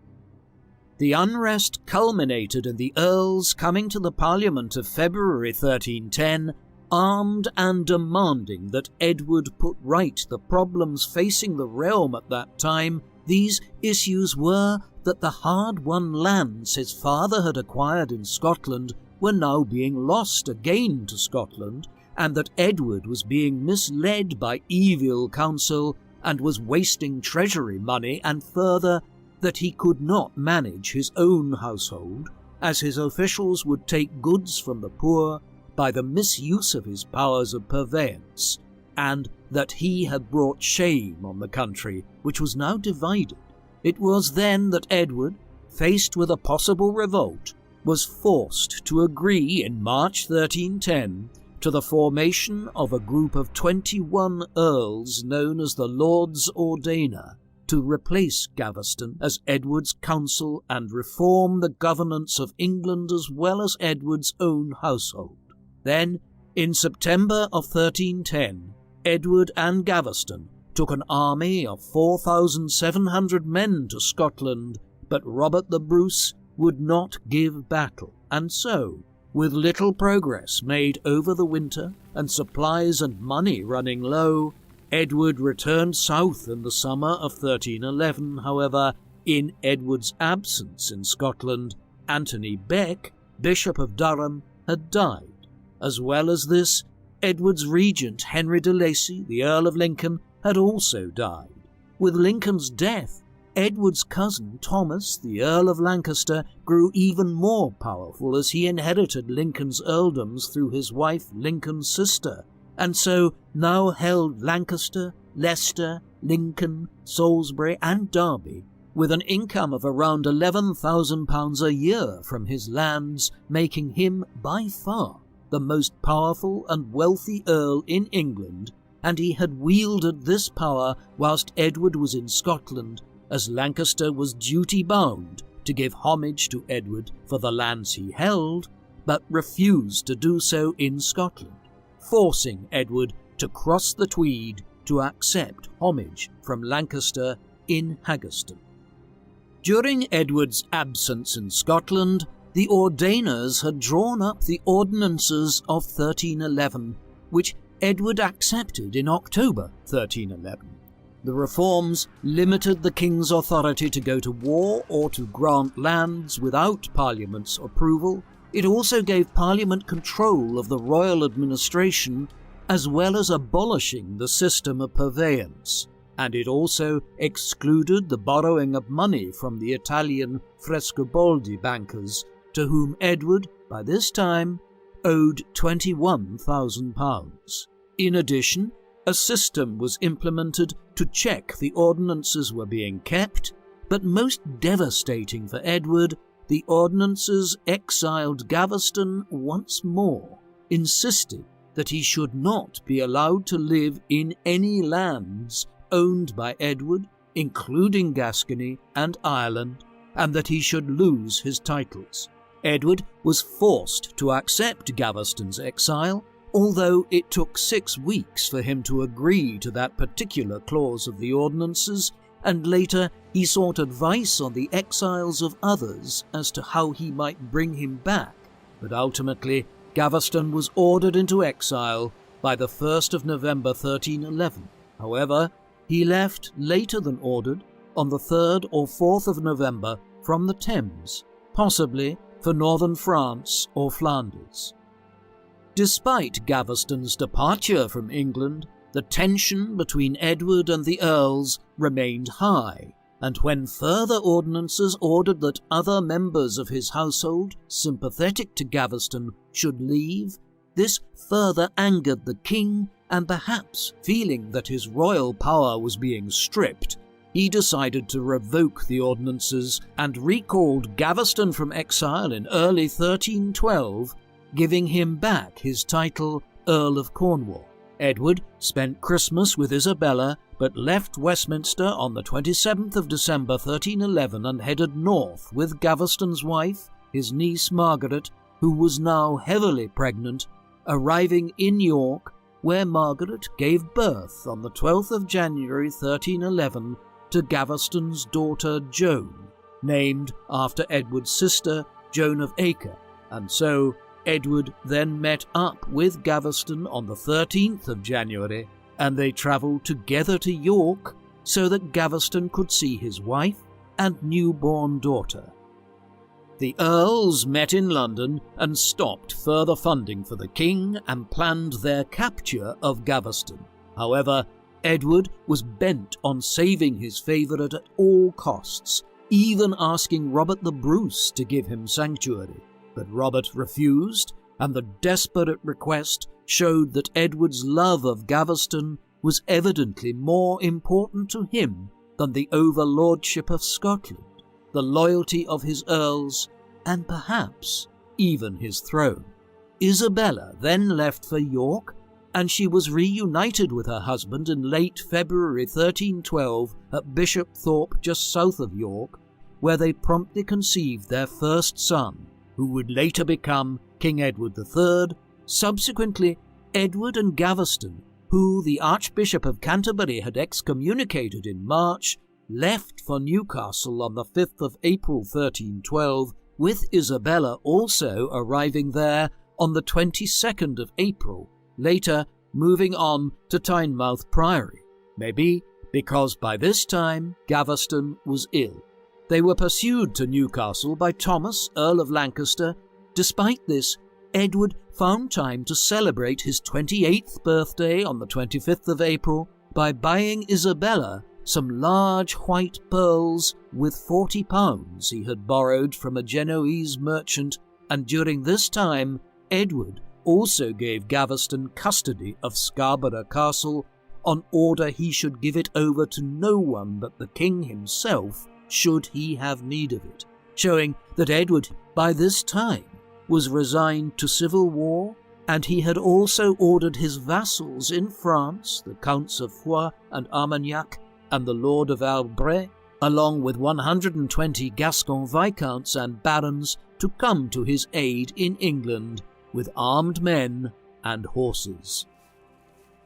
Speaker 1: The unrest culminated in the earls coming to the Parliament of February 1310, armed and demanding that Edward put right the problems facing the realm at that time. These issues were that the hard-won lands his father had acquired in Scotland were now being lost again to Scotland, and that Edward was being misled by evil counsel and was wasting treasury money, and further, that he could not manage his own household, as his officials would take goods from the poor by the misuse of his powers of purveyance, and that he had brought shame on the country, which was now divided. It was then that Edward, faced with a possible revolt, was forced to agree in March 1310 to the formation of a group of 21 earls known as the Lords Ordainer to replace Gaveston as Edward's counsel and reform the governance of England as well as Edward's own household. Then, in September of 1310, Edward and Gaveston took an army of 4,700 men to Scotland, but Robert the Bruce would not give battle, and so, with little progress made over the winter and supplies and money running low, Edward returned south in the summer of 1311, however. In Edward's absence in Scotland, Anthony Beck, Bishop of Durham, had died. As well as this, Edward's regent Henry de Lacy, the Earl of Lincoln, had also died. With Lincoln's death, Edward's cousin Thomas, the Earl of Lancaster, grew even more powerful as he inherited Lincoln's earldoms through his wife Lincoln's sister, and so now held Lancaster, Leicester, Lincoln, Salisbury and Derby, with an income of around £11,000 a year from his lands, making him by far the most powerful and wealthy earl in England, and he had wielded this power whilst Edward was in Scotland, as Lancaster was duty-bound to give homage to Edward for the lands he held, but refused to do so in Scotland, forcing Edward to cross the Tweed to accept homage from Lancaster in Haggerston. During Edward's absence in Scotland, the Ordainers had drawn up the ordinances of 1311, which Edward accepted in October 1311. The reforms limited the king's authority to go to war or to grant lands without Parliament's approval. It also gave Parliament control of the royal administration, as well as abolishing the system of purveyance, and it also excluded the borrowing of money from the Italian Frescobaldi bankers, to whom Edward, by this time, owed £21,000. In addition, a system was implemented to check the ordinances were being kept, but most devastating for Edward, the ordinances exiled Gaveston once more, insisting that he should not be allowed to live in any lands owned by Edward, including Gascony and Ireland, and that he should lose his titles. Edward was forced to accept Gaveston's exile, although it took 6 weeks for him to agree to that particular clause of the ordinances, and later he sought advice on the exiles of others as to how he might bring him back, but ultimately Gaveston was ordered into exile by the 1st of November 1311. However, he left later than ordered on the 3rd or 4th of November from the Thames, possibly for northern France or Flanders. Despite Gaveston's departure from England, the tension between Edward and the earls remained high, and when further ordinances ordered that other members of his household sympathetic to Gaveston should leave, this further angered the king, and perhaps feeling that his royal power was being stripped, he decided to revoke the ordinances and recalled Gaveston from exile in early 1312, giving him back his title Earl of Cornwall. Edward spent Christmas with Isabella, but left Westminster on the 27th of December 1311 and headed north with Gaveston's wife, his niece Margaret, who was now heavily pregnant, arriving in York, where Margaret gave birth on the 12th of January 1311 to Gaveston's daughter Joan, named after Edward's sister Joan of Acre, and so Edward then met up with Gaveston on the 13th of January, and they travelled together to York so that Gaveston could see his wife and newborn daughter. The earls met in London and stopped further funding for the king and planned their capture of Gaveston. However, Edward was bent on saving his favourite at all costs, even asking Robert the Bruce to give him sanctuary. But Robert refused, and the desperate request showed that Edward's love of Gaveston was evidently more important to him than the overlordship of Scotland, the loyalty of his earls, and perhaps even his throne. Isabella then left for York, and she was reunited with her husband in late February 1312 at Bishopthorpe just south of York, where they promptly conceived their first son, who would later become King Edward III. Subsequently, Edward and Gaveston, who the Archbishop of Canterbury had excommunicated in March, left for Newcastle on the 5th of April 1312, with Isabella also arriving there on the 22nd of April, later moving on to Tynemouth Priory, maybe because by this time Gaveston was ill. They were pursued to Newcastle by Thomas, Earl of Lancaster. Despite this, Edward found time to celebrate his 28th birthday on the 25th of April by buying Isabella some large white pearls with £40 he had borrowed from a Genoese merchant, and during this time Edward also gave Gaveston custody of Scarborough Castle on order he should give it over to no one but the king himself should he have need of it, showing that Edward by this time was resigned to civil war, and he had also ordered his vassals in France, the Counts of Foix and Armagnac, and the Lord of Albret, along with 120 Gascon viscounts and barons, to come to his aid in England with armed men and horses.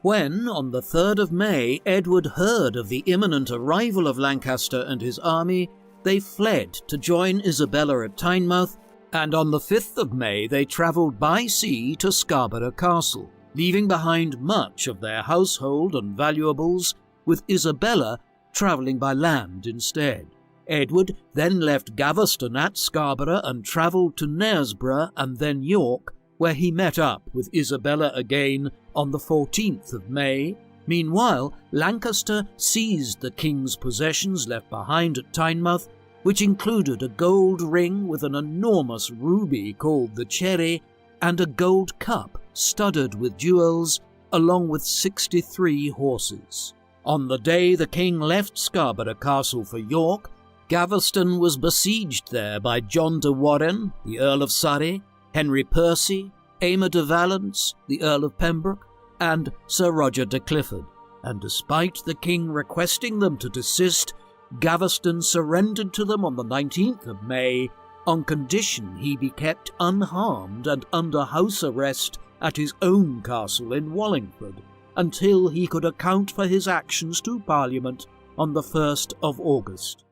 Speaker 1: When, on the 3rd of May, Edward heard of the imminent arrival of Lancaster and his army, they fled to join Isabella at Tynemouth, and on the 5th of May they travelled by sea to Scarborough Castle, leaving behind much of their household and valuables, with Isabella travelling by land instead. Edward then left Gaveston at Scarborough and travelled to Knaresborough and then York, where he met up with Isabella again on the 14th of May. Meanwhile, Lancaster seized the king's possessions left behind at Tynemouth, which included a gold ring with an enormous ruby called the Cherry, and a gold cup studded with jewels, along with 63 horses. On the day the king left Scarborough Castle for York, Gaveston was besieged there by John de Warenne, the Earl of Surrey, Henry Percy, Aymer de Valence, the Earl of Pembroke, and Sir Roger de Clifford, and despite the king requesting them to desist, Gaveston surrendered to them on the 19th of May, on condition he be kept unharmed and under house arrest at his own castle in Wallingford, until he could account for his actions to Parliament on the 1st of August.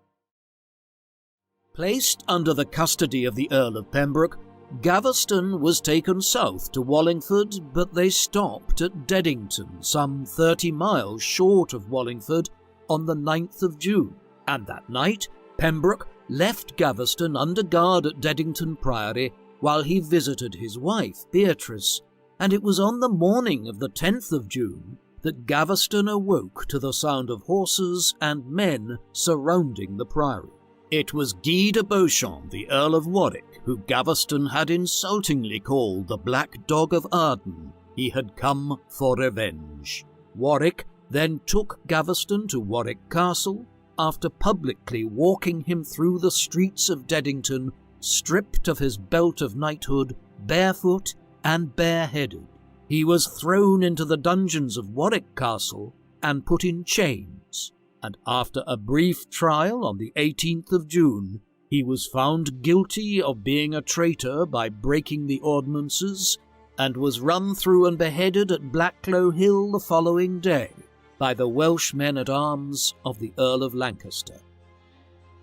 Speaker 1: Placed under the custody of the Earl of Pembroke, Gaveston was taken south to Wallingford, but they stopped at Deddington, some 30 miles short of Wallingford, on the 9th of June, and that night Pembroke left Gaveston under guard at Deddington Priory while he visited his wife, Beatrice, and it was on the morning of the 10th of June that Gaveston awoke to the sound of horses and men surrounding the priory. It was Guy de Beauchamp, the Earl of Warwick, who Gaveston had insultingly called the Black Dog of Arden. He had come for revenge. Warwick then took Gaveston to Warwick Castle, after publicly walking him through the streets of Deddington, stripped of his belt of knighthood, barefoot and bareheaded. He was thrown into the dungeons of Warwick Castle and put in chains, and after a brief trial on the 18th of June, he was found guilty of being a traitor by breaking the ordinances, and was run through and beheaded at Blacklow Hill the following day by the Welsh men-at-arms of the Earl of Lancaster.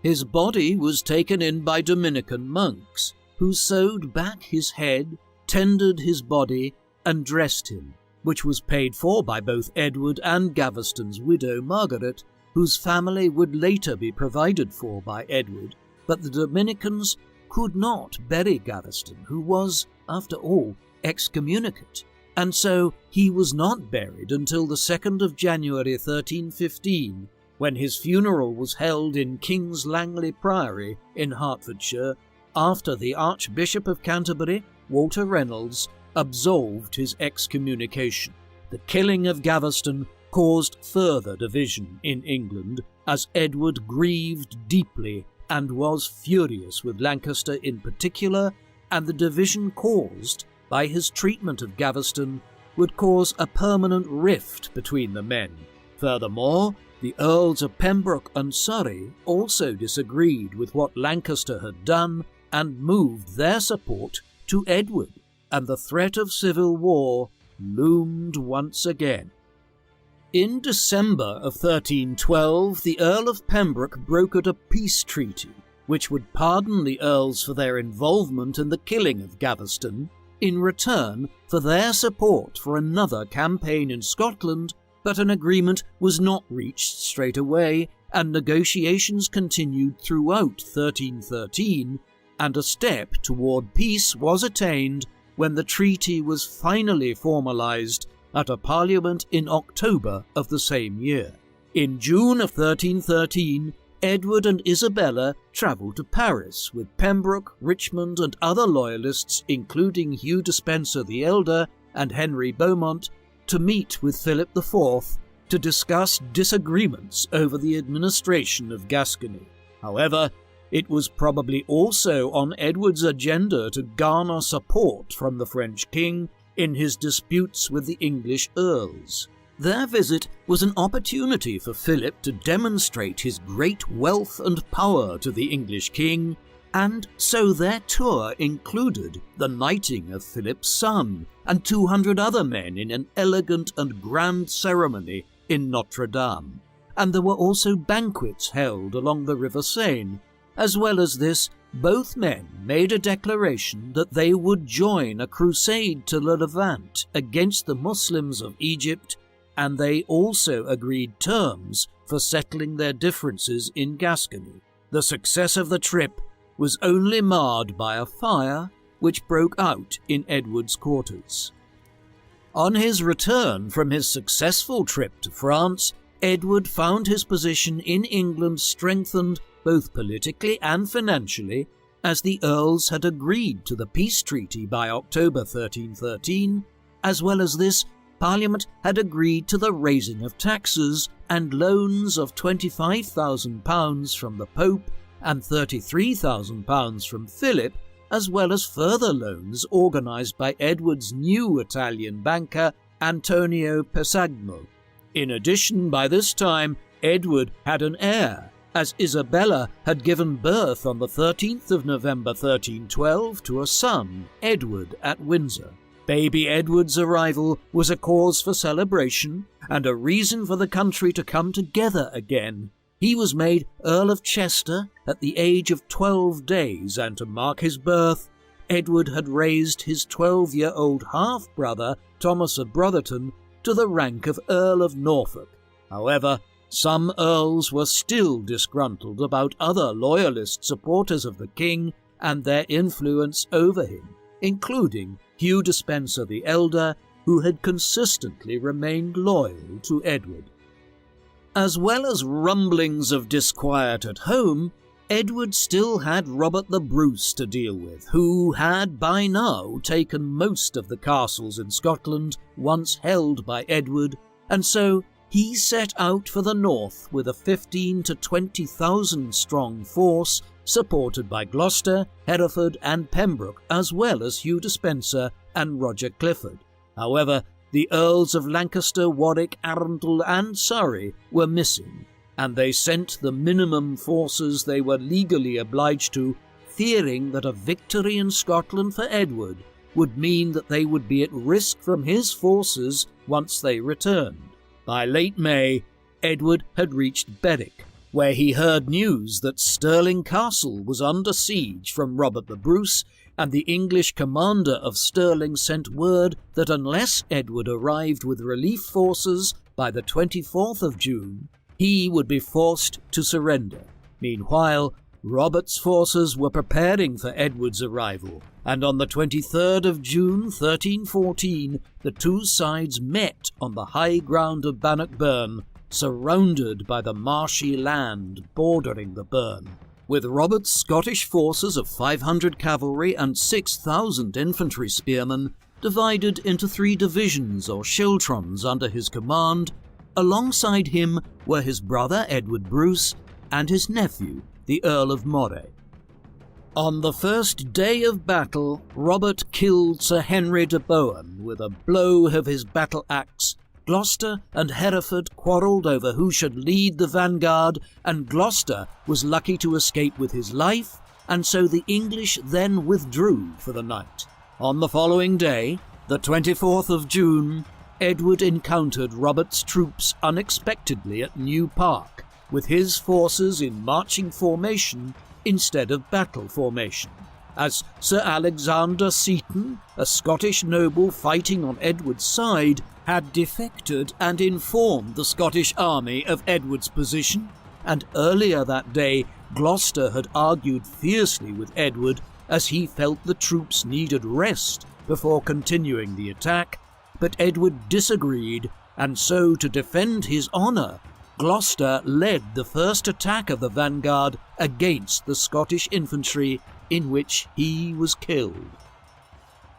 Speaker 1: His body was taken in by Dominican monks, who sewed back his head, tended his body, and dressed him, which was paid for by both Edward and Gaveston's widow Margaret, whose family would later be provided for by Edward, but the Dominicans could not bury Gaveston, who was, after all, excommunicate, and so he was not buried until the 2nd of January 1315, when his funeral was held in King's Langley Priory in Hertfordshire, after the Archbishop of Canterbury, Walter Reynolds, absolved his excommunication. The killing of Gaveston caused further division in England, as Edward grieved deeply and was furious with Lancaster in particular, and the division caused by his treatment of Gaveston would cause a permanent rift between the men. Furthermore, the Earls of Pembroke and Surrey also disagreed with what Lancaster had done and moved their support to Edward, and the threat of civil war loomed once again. In December of 1312, the Earl of Pembroke brokered a peace treaty which would pardon the earls for their involvement in the killing of Gaveston, in return for their support for another campaign in Scotland, but an agreement was not reached straight away, and negotiations continued throughout 1313, and a step toward peace was attained when the treaty was finally formalised at a parliament in October of the same year. In June of 1313, Edward and Isabella travelled to Paris with Pembroke, Richmond and other loyalists, including Hugh Despenser the Elder and Henry Beaumont, to meet with Philip IV to discuss disagreements over the administration of Gascony. However, it was probably also on Edward's agenda to garner support from the French king in his disputes with the English earls. Their visit was an opportunity for Philip to demonstrate his great wealth and power to the English king, and so their tour included the knighting of Philip's son and 200 other men in an elegant and grand ceremony in Notre Dame, and there were also banquets held along the River Seine. As well as this, both men made a declaration that they would join a crusade to the Levant against the Muslims of Egypt, and they also agreed terms for settling their differences in Gascony. The success of the trip was only marred by a fire which broke out in Edward's quarters. On his return from his successful trip to France, Edward found his position in England strengthened both politically and financially, as the earls had agreed to the peace treaty by October 1313. As well as this, Parliament had agreed to the raising of taxes and loans of £25,000 from the Pope and £33,000 from Philip, as well as further loans organised by Edward's new Italian banker Antonio Pesagno. In addition, by this time, Edward had an heir, as Isabella had given birth on the 13th of November 1312 to a son, Edward, at Windsor. Baby Edward's arrival was a cause for celebration and a reason for the country to come together again. He was made Earl of Chester at the age of 12 days, and to mark his birth, Edward had raised his 12-year-old half-brother, Thomas of Brotherton, to the rank of Earl of Norfolk. However, some earls were still disgruntled about other loyalist supporters of the king and their influence over him, including Hugh Despenser the Elder, who had consistently remained loyal to Edward. As well as rumblings of disquiet at home, Edward still had Robert the Bruce to deal with, who had by now taken most of the castles in Scotland once held by Edward, and so he set out for the north with a 15,000 to 20,000 strong force, supported by Gloucester, Hereford and Pembroke, as well as Hugh Despenser and Roger Clifford. However, the Earls of Lancaster, Warwick, Arundel and Surrey were missing, and they sent the minimum forces they were legally obliged to, fearing that a victory in Scotland for Edward would mean that they would be at risk from his forces once they returned. By late May, Edward had reached Berwick, where he heard news that Stirling Castle was under siege from Robert the Bruce, and the English commander of Stirling sent word that unless Edward arrived with relief forces by the 24th of June, he would be forced to surrender. Meanwhile, Robert's forces were preparing for Edward's arrival, and on the 23rd of June 1314, the two sides met on the high ground of Bannockburn, surrounded by the marshy land bordering the burn. With Robert's Scottish forces of 500 cavalry and 6,000 infantry spearmen divided into 3 divisions or schiltrons under his command, alongside him were his brother Edward Bruce and his nephew, the Earl of Moray. On the first day of battle, Robert killed Sir Henry de Bohun with a blow of his battle-axe. Gloucester and Hereford quarrelled over who should lead the vanguard, and Gloucester was lucky to escape with his life, and so the English then withdrew for the night. On the following day, the 24th of June, Edward encountered Robert's troops unexpectedly at New Park, with his forces in marching formation instead of battle formation. as Sir Alexander Seton, a Scottish noble fighting on Edward's side, had defected and informed the Scottish army of Edward's position, and earlier that day Gloucester had argued fiercely with Edward as he felt the troops needed rest before continuing the attack, but Edward disagreed, and so to defend his honour, Gloucester led the first attack of the vanguard against the Scottish infantry, in which he was killed.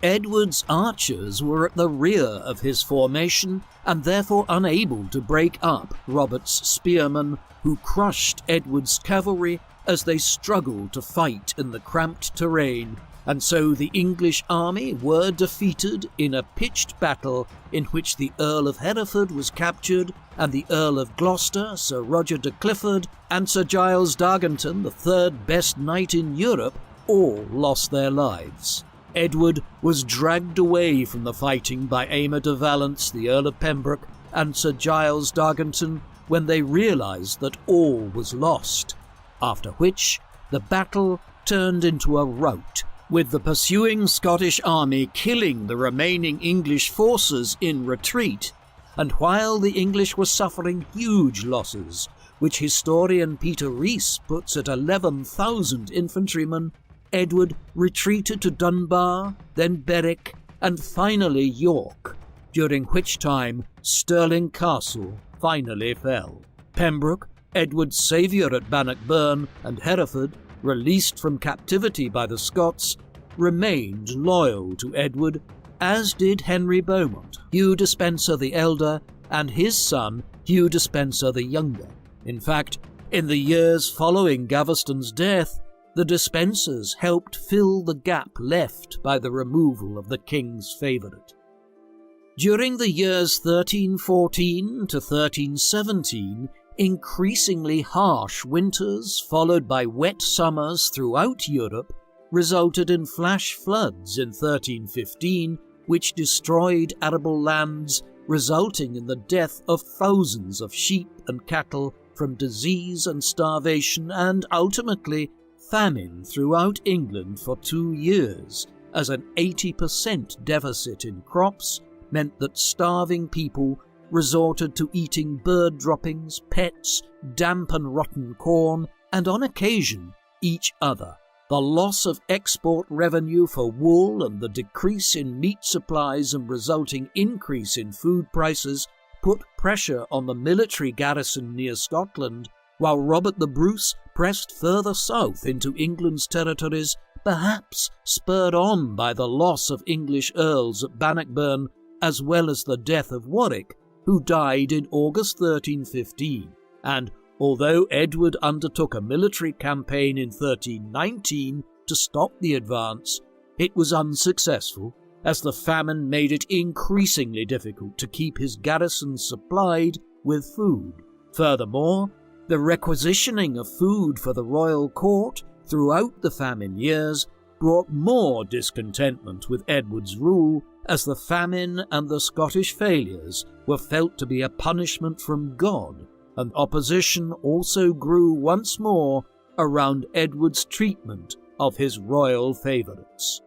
Speaker 1: Edward's archers were at the rear of his formation and therefore unable to break up Robert's spearmen, who crushed Edward's cavalry as they struggled to fight in the cramped terrain, and so the English army were defeated in a pitched battle in which the Earl of Hereford was captured, and the Earl of Gloucester, Sir Roger de Clifford, and Sir Giles d'Argenton, the third best knight in Europe, all lost their lives. Edward was dragged away from the fighting by Aymer de Valence, the Earl of Pembroke, and Sir Giles d'Argenton when they realised that all was lost, after which the battle turned into a rout, with the pursuing Scottish army killing the remaining English forces in retreat, and while the English were suffering huge losses, which historian Peter Rees puts at 11,000 infantrymen, Edward retreated to Dunbar, then Berwick, and finally York, during which time Stirling Castle finally fell. Pembroke, Edward's saviour at Bannockburn, and Hereford, released from captivity by the Scots, remained loyal to Edward, as did Henry Beaumont, Hugh Despenser the elder, and his son Hugh Despenser the younger. In fact, in the years following Gaveston's death, the Despensers helped fill the gap left by the removal of the king's favourite. During the years 1314 to 1317, increasingly harsh winters followed by wet summers throughout Europe resulted in flash floods in 1315, which destroyed arable lands, resulting in the death of thousands of sheep and cattle from disease and starvation, and ultimately famine throughout England for 2 years, as an 80% deficit in crops meant that starving people resorted to eating bird droppings, pets, damp and rotten corn, and on occasion each other. The loss of export revenue for wool and the decrease in meat supplies and resulting increase in food prices put pressure on the military garrison near Scotland, while Robert the Bruce pressed further south into England's territories, perhaps spurred on by the loss of English earls at Bannockburn, as well as the death of Warwick, who died in August 1315, and although Edward undertook a military campaign in 1319 to stop the advance, it was unsuccessful, as the famine made it increasingly difficult to keep his garrison supplied with food. Furthermore, the requisitioning of food for the royal court throughout the famine years brought more discontentment with Edward's rule, as the famine and the Scottish failures were felt to be a punishment from God, and opposition also grew once more around Edward's treatment of his royal favourites.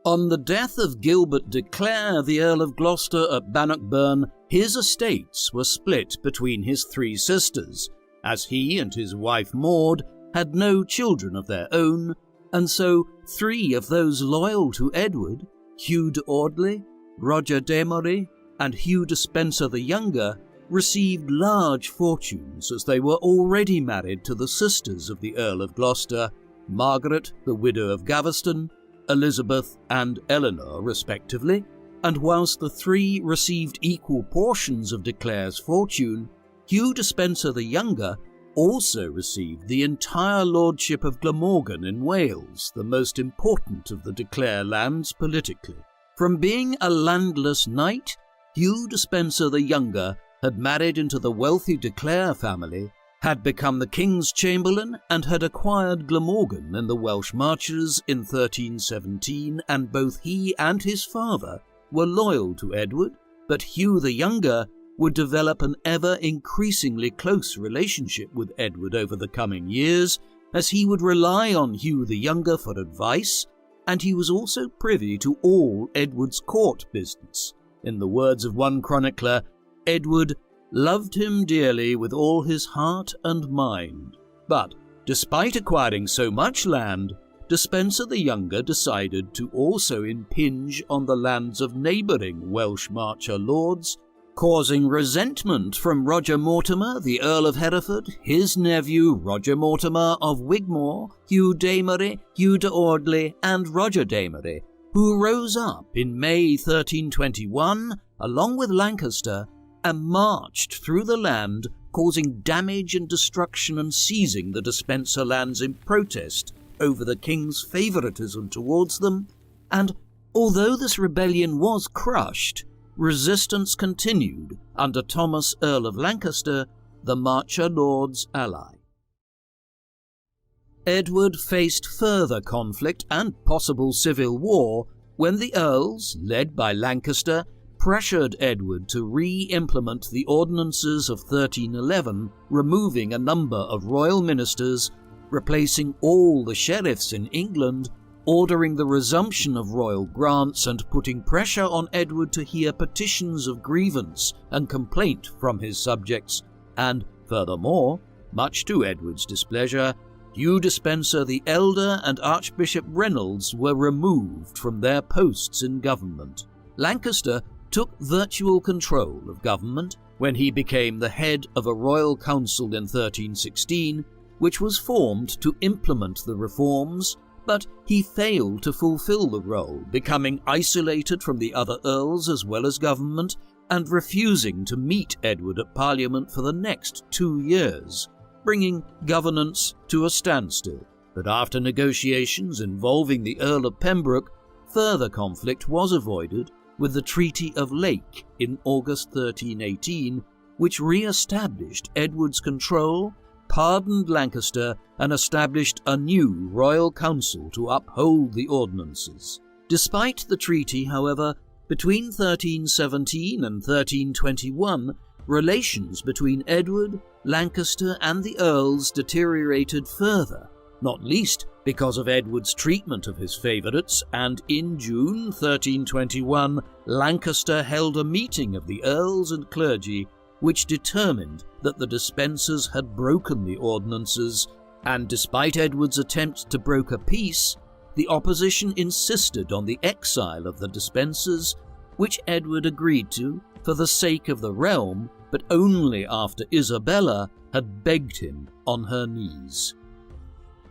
Speaker 1: On the death of Gilbert de Clare, the Earl of Gloucester at Bannockburn, his estates were split between his 3 sisters, as he and his wife Maud had no children of their own, and so 3 of those loyal to Edward, Hugh de Audley, Roger d'Amory, and Hugh Despenser the younger, received large fortunes as they were already married to the sisters of the Earl of Gloucester, Margaret, the widow of Gaveston, Elizabeth and Eleanor respectively, and whilst the 3 received equal portions of de Clare's fortune, Hugh Despenser the younger also received the entire lordship of Glamorgan in Wales, the most important of the de Clare lands politically. From being a landless knight, Hugh Despenser the younger had married into the wealthy de Clare family, had become the king's chamberlain, and had acquired Glamorgan in the Welsh Marches in 1317, and both he and his father were loyal to Edward, but Hugh the younger would develop an ever-increasingly close relationship with Edward over the coming years, as he would rely on Hugh the Younger for advice, and he was also privy to all Edward's court business. In the words of one chronicler, Edward loved him dearly with all his heart and mind. But, despite acquiring so much land, Despenser the Younger decided to also impinge on the lands of neighbouring Welsh marcher lords, causing resentment from Roger Mortimer, the Earl of Hereford, his nephew Roger Mortimer of Wigmore, Hugh d'Amory, Hugh de Audley, and Roger d'Amory, who rose up in May 1321, along with Lancaster, and marched through the land, causing damage and destruction and seizing the Despenser lands in protest over the king's favouritism towards them, and although this rebellion was crushed, resistance continued under Thomas, Earl of Lancaster, the Marcher Lord's ally. Edward faced further conflict and possible civil war when the Earls, led by Lancaster, pressured Edward to re-implement the ordinances of 1311, removing a number of royal ministers, replacing all the sheriffs in England, ordering the resumption of royal grants, and putting pressure on Edward to hear petitions of grievance and complaint from his subjects, and, furthermore, much to Edward's displeasure, Hugh Despenser the Elder and Archbishop Reynolds were removed from their posts in government. Lancaster took virtual control of government when he became the head of a royal council in 1316, which was formed to implement the reforms, but he failed to fulfill the role, becoming isolated from the other earls as well as government, and refusing to meet Edward at Parliament for the next 2 years, bringing governance to a standstill. But after negotiations involving the Earl of Pembroke, further conflict was avoided with the Treaty of Lake in August 1318, which re-established Edward's control, pardoned Lancaster, and established a new royal council to uphold the ordinances. Despite the treaty, however, between 1317 and 1321, relations between Edward, Lancaster, and the Earls deteriorated further, not least because of Edward's treatment of his favourites, and in June 1321, Lancaster held a meeting of the Earls and clergy which determined that the Despensers had broken the ordinances, and despite Edward's attempt to broker peace, the opposition insisted on the exile of the Despensers, which Edward agreed to for the sake of the realm, but only after Isabella had begged him on her knees.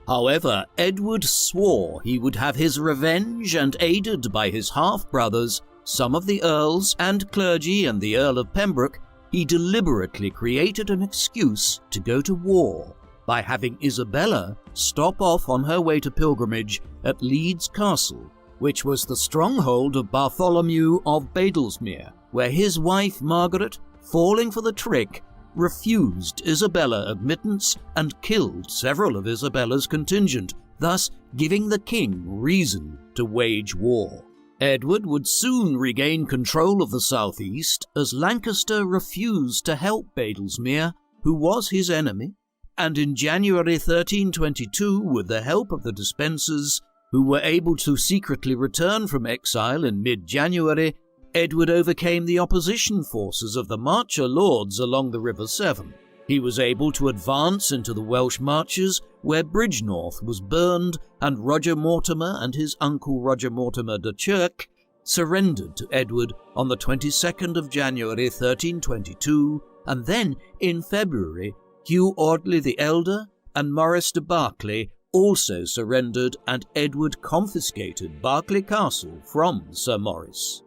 Speaker 1: However, Edward swore he would have his revenge, and aided by his half-brothers, some of the earls and clergy and the Earl of Pembroke, he deliberately created an excuse to go to war by having Isabella stop off on her way to pilgrimage at Leeds Castle, which was the stronghold of Bartholomew of Badlesmere, where his wife Margaret, falling for the trick, refused Isabella admittance and killed several of Isabella's contingent, thus giving the king reason to wage war. Edward would soon regain control of the southeast as Lancaster refused to help Badlesmere, who was his enemy, and in January 1322, with the help of the Despensers, who were able to secretly return from exile in mid-January, Edward overcame the opposition forces of the Marcher Lords along the River Severn. He was able to advance into the Welsh marches, where Bridgenorth was burned, and Roger Mortimer and his uncle Roger Mortimer de Chirk surrendered to Edward on the 22nd of January 1322, and then, in February, Hugh Audley the Elder and Maurice de Berkeley also surrendered, and Edward confiscated Berkeley Castle from Sir Maurice.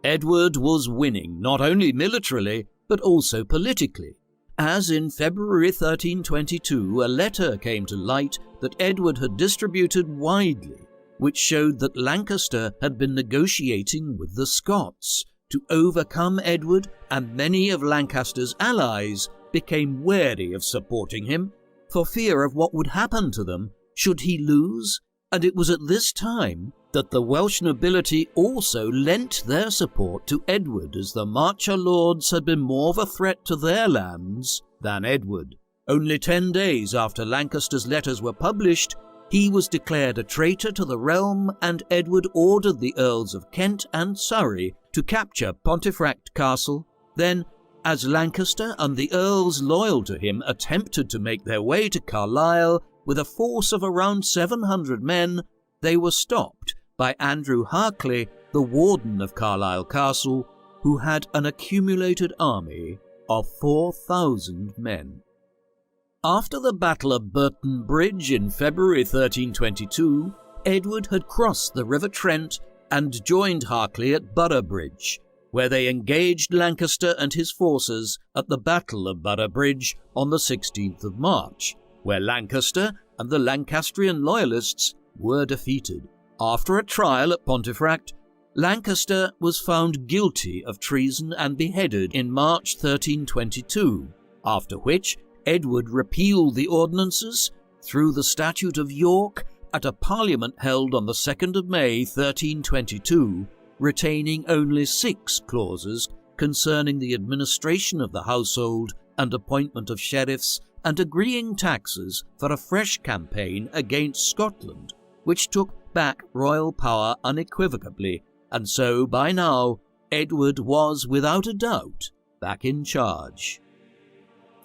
Speaker 1: Edward was winning not only militarily, but also politically, as in February 1322 a letter came to light that Edward had distributed widely, which showed that Lancaster had been negotiating with the Scots to overcome Edward, and many of Lancaster's allies became wary of supporting him, for fear of what would happen to them should he lose, and it was at this time that the Welsh nobility also lent their support to Edward, as the Marcher Lords had been more of a threat to their lands than Edward. Only 10 days after Lancaster's letters were published, he was declared a traitor to the realm, and Edward ordered the Earls of Kent and Surrey to capture Pontefract Castle. Then, as Lancaster and the earls loyal to him attempted to make their way to Carlisle with a force of around 700 men, they were stopped by Andrew Harclay, the warden of Carlisle Castle, who had an accumulated army of 4,000 men. After the Battle of Burton Bridge in February 1322, Edward had crossed the River Trent and joined Harclay at Borough Bridge, where they engaged Lancaster and his forces at the Battle of Borough Bridge on the 16th of March, where Lancaster and the Lancastrian loyalists were defeated. After a trial at Pontefract, Lancaster was found guilty of treason and beheaded in March 1322, after which Edward repealed the ordinances through the Statute of York at a parliament held on the 2nd of May 1322, retaining only 6 clauses concerning the administration of the household and appointment of sheriffs, and agreeing taxes for a fresh campaign against Scotland, which took back royal power unequivocally, and so by now Edward was without a doubt back in charge.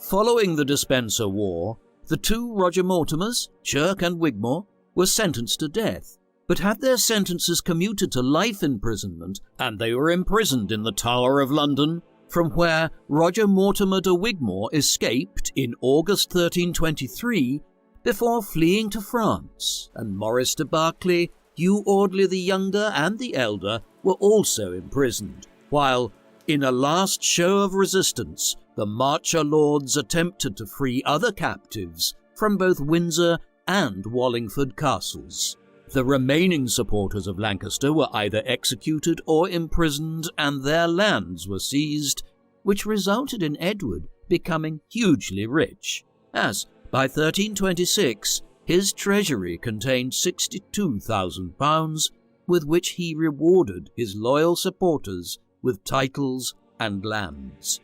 Speaker 1: Following the Despenser War, the 2 Roger Mortimers, Chirk and Wigmore, were sentenced to death, but had their sentences commuted to life imprisonment, and they were imprisoned in the Tower of London, from where Roger Mortimer de Wigmore escaped in August 1323 before fleeing to France, and Maurice de Berkeley, Hugh Audley the Younger and the Elder were also imprisoned, while, in a last show of resistance, the Marcher lords attempted to free other captives from both Windsor and Wallingford castles. The remaining supporters of Lancaster were either executed or imprisoned, and their lands were seized, which resulted in Edward becoming hugely rich, as by 1326 his treasury contained £62,000, with which he rewarded his loyal supporters with titles and lands.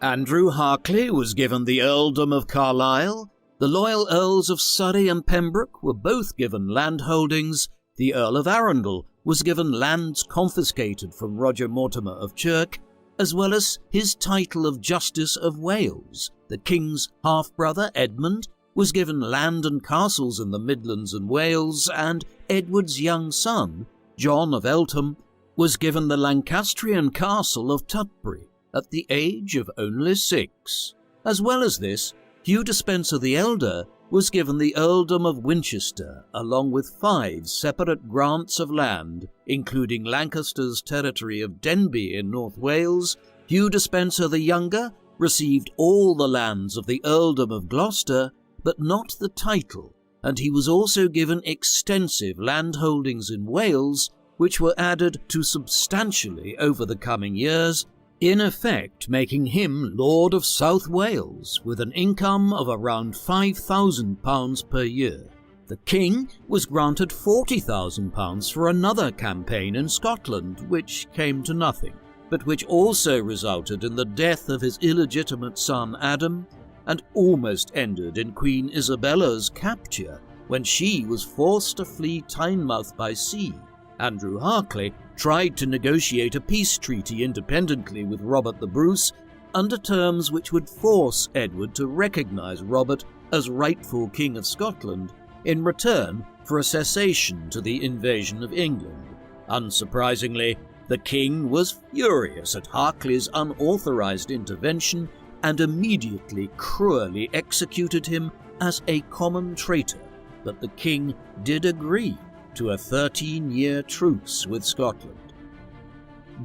Speaker 1: Andrew Harclay was given the earldom of Carlisle. The loyal Earls of Surrey and Pembroke were both given landholdings. The Earl of Arundel was given lands confiscated from Roger Mortimer of Chirk, as well as his title of Justice of Wales. The king's half-brother Edmund was given land and castles in the Midlands and Wales, and Edward's young son, John of Eltham, was given the Lancastrian castle of Tutbury at the age of only 6. As well as this, Hugh Despenser the Elder was given the earldom of Winchester, along with 5 separate grants of land, including Lancaster's territory of Denbigh in North Wales. Hugh Despenser the Younger received all the lands of the earldom of Gloucester, but not the title, and he was also given extensive landholdings in Wales, which were added to substantially over the coming years, in effect making him Lord of South Wales, with an income of around £5,000 per year. The king was granted £40,000 for another campaign in Scotland, which came to nothing, but which also resulted in the death of his illegitimate son Adam, and almost ended in Queen Isabella's capture when she was forced to flee Tynemouth by sea. Andrew Harclay tried to negotiate a peace treaty independently with Robert the Bruce under terms which would force Edward to recognise Robert as rightful King of Scotland in return for a cessation to the invasion of England. Unsurprisingly, the king was furious at Harclay's unauthorised intervention and immediately cruelly executed him as a common traitor, but the king did agree to a 13-year truce with Scotland.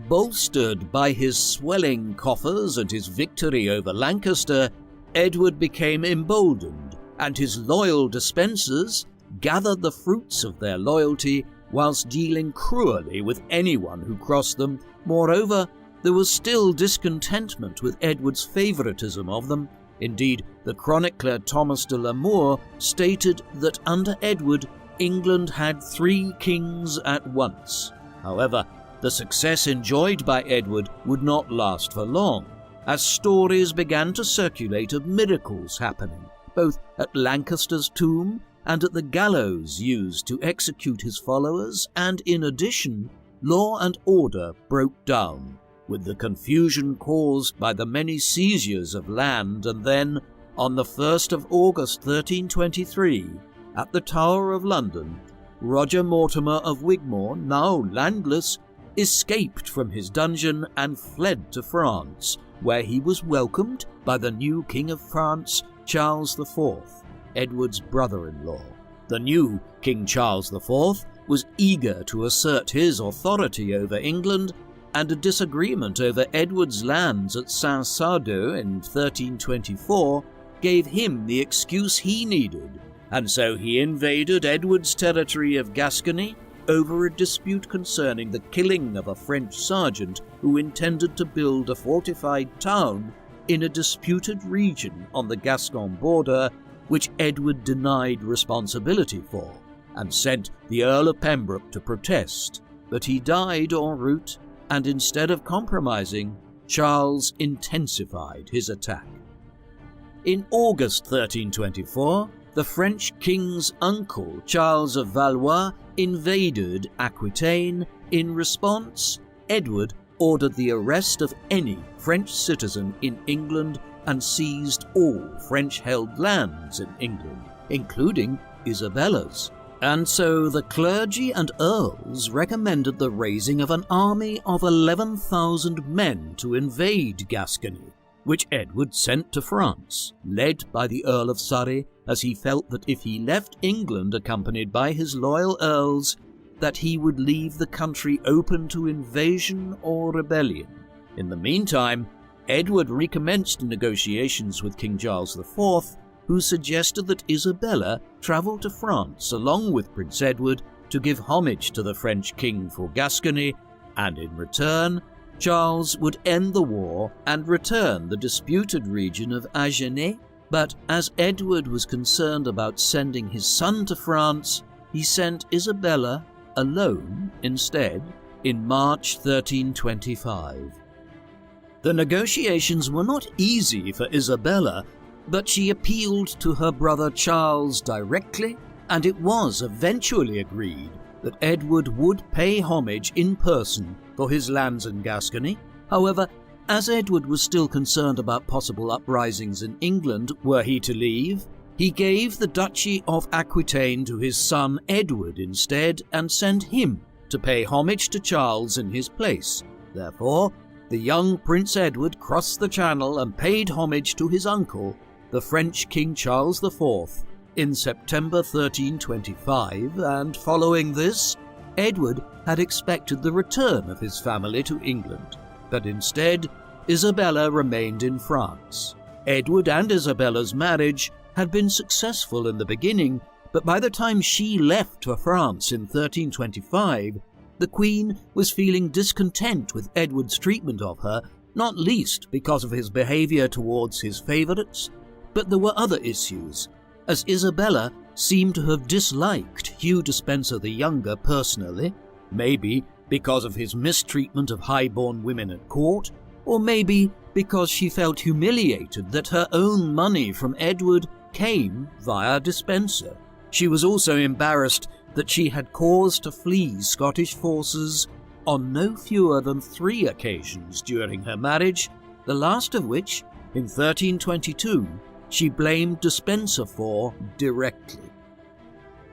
Speaker 1: Bolstered by his swelling coffers and his victory over Lancaster, Edward became emboldened, and his loyal Despensers gathered the fruits of their loyalty whilst dealing cruelly with anyone who crossed them. Moreover, there was still discontentment with Edward's favouritism of them. Indeed, the chronicler Thomas de la Moor stated that under Edward, England had 3 kings at once. However, the success enjoyed by Edward would not last for long. as stories began to circulate of miracles happening, both at Lancaster's tomb and at the gallows used to execute his followers, and in addition, law and order broke down, with the confusion caused by the many seizures of land, and then, on the 1st of August 1323, at the Tower of London, Roger Mortimer of Wigmore, now landless, escaped from his dungeon and fled to France, where he was welcomed by the new King of France, Charles IV, Edward's brother-in-law. The new King Charles IV was eager to assert his authority over England, and a disagreement over Edward's lands at Saint-Sardo in 1324 gave him the excuse he needed, and so he invaded Edward's territory of Gascony over a dispute concerning the killing of a French sergeant who intended to build a fortified town in a disputed region on the Gascon border, which Edward denied responsibility for, and sent the Earl of Pembroke to protest, but he died en route, and instead of compromising, Charles intensified his attack. In August 1324, the French king's uncle, Charles of Valois, invaded Aquitaine. In response, Edward ordered the arrest of any French citizen in England and seized all French-held lands in England, including Isabella's. And so the clergy and earls recommended the raising of an army of 11,000 men to invade Gascony, which Edward sent to France, led by the Earl of Surrey, as he felt that if he left England accompanied by his loyal earls, that he would leave the country open to invasion or rebellion. In the meantime, Edward recommenced negotiations with King Charles IV, who suggested that Isabella travel to France along with Prince Edward to give homage to the French king for Gascony, and in return, Charles would end the war and return the disputed region of Agenais. But as Edward was concerned about sending his son to France, he sent Isabella alone instead in March 1325. The negotiations were not easy for Isabella, but she appealed to her brother Charles directly, and it was eventually agreed that Edward would pay homage in person for his lands in Gascony. However, as Edward was still concerned about possible uprisings in England were he to leave, he gave the Duchy of Aquitaine to his son Edward instead and sent him to pay homage to Charles in his place. Therefore, the young Prince Edward crossed the Channel and paid homage to his uncle, the French King Charles IV, in September 1325, and following this, Edward had expected the return of his family to England, but instead, Isabella remained in France. Edward and Isabella's marriage had been successful in the beginning, but by the time she left for France in 1325, the Queen was feeling discontent with Edward's treatment of her, not least because of his behaviour towards his favourites, but there were other issues, as Isabella seemed to have disliked Hugh Despenser the Younger personally, maybe because of his mistreatment of high-born women at court, or maybe because she felt humiliated that her own money from Edward came via Despenser. She was also embarrassed that she had cause to flee Scottish forces on no fewer than 3 occasions during her marriage, the last of which, in 1322, she blamed Despenser for directly.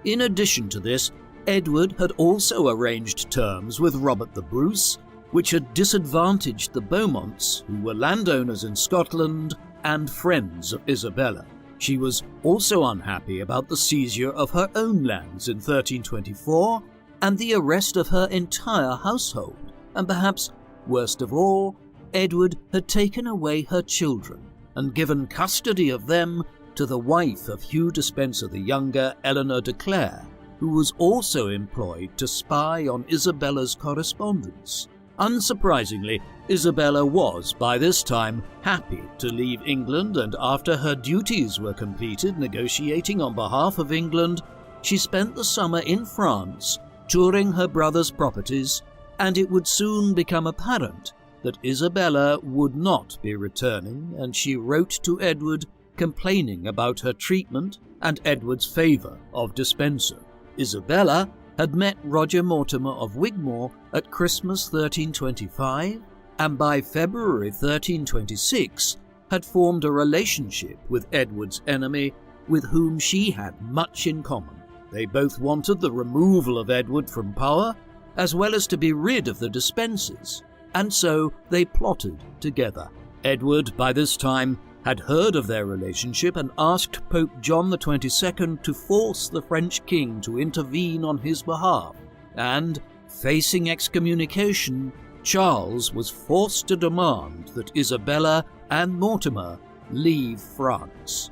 Speaker 1: In addition to this, Edward had also arranged terms with Robert the Bruce, which had disadvantaged the Beaumonts, who were landowners in Scotland and friends of Isabella. She was also unhappy about the seizure of her own lands in 1324 and the arrest of her entire household, and perhaps worst of all, Edward had taken away her children and given custody of them to the wife of Hugh Despenser the Younger, Eleanor de Clare, who was also employed to spy on Isabella's correspondence. Unsurprisingly, Isabella was, by this time, happy to leave England, and after her duties were completed negotiating on behalf of England, she spent the summer in France touring her brother's properties, and it would soon become apparent that Isabella would not be returning, and she wrote to Edward complaining about her treatment and Edward's favour of Despenser. Isabella had met Roger Mortimer of Wigmore at Christmas 1325, and by February 1326 had formed a relationship with Edward's enemy, with whom she had much in common. They both wanted the removal of Edward from power, as well as to be rid of the Despensers, and so they plotted together. Edward, by this time, had heard of their relationship and asked Pope John XXII to force the French king to intervene on his behalf, and, facing excommunication, Charles was forced to demand that Isabella and Mortimer leave France.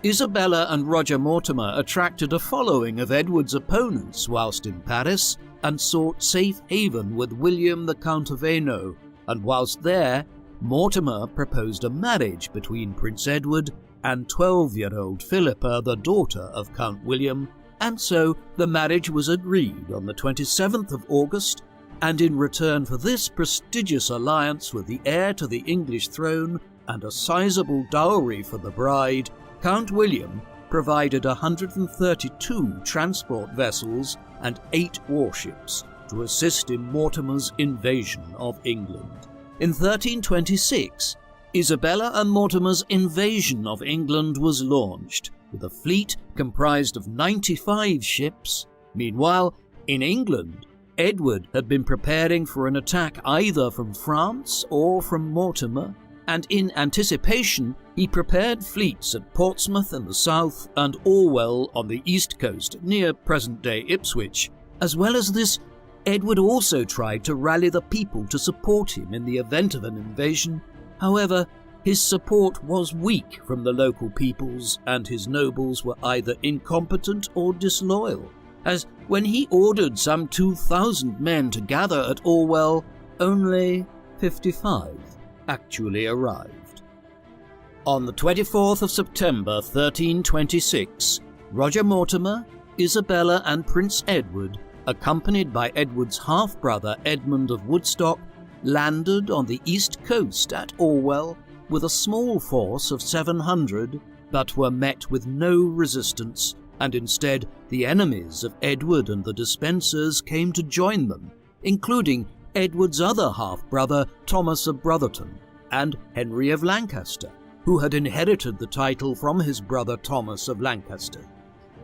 Speaker 1: Isabella and Roger Mortimer attracted a following of Edward's opponents whilst in Paris, and sought safe haven with William the Count of Hainault, and whilst there, Mortimer proposed a marriage between Prince Edward and 12-year-old Philippa, the daughter of Count William, and so the marriage was agreed on the 27th of August, and in return for this prestigious alliance with the heir to the English throne and a sizable dowry for the bride, Count William provided 132 transport vessels and 8 warships to assist in Mortimer's invasion of England. In 1326, Isabella and Mortimer's invasion of England was launched, with a fleet comprised of 95 ships. Meanwhile, in England, Edward had been preparing for an attack either from France or from Mortimer, and in anticipation he prepared fleets at Portsmouth in the south and Orwell on the east coast near present-day Ipswich. As well as this, Edward also tried to rally the people to support him in the event of an invasion. However, his support was weak from the local peoples, and his nobles were either incompetent or disloyal, as when he ordered some 2,000 men to gather at Orwell, only 55 actually arrived. On the 24th of September 1326, Roger Mortimer, Isabella and Prince Edward, accompanied by Edward's half-brother Edmund of Woodstock, landed on the east coast at Orwell with a small force of 700, but were met with no resistance, and instead the enemies of Edward and the Despensers came to join them, including Edward's other half-brother Thomas of Brotherton and Henry of Lancaster, who had inherited the title from his brother Thomas of Lancaster.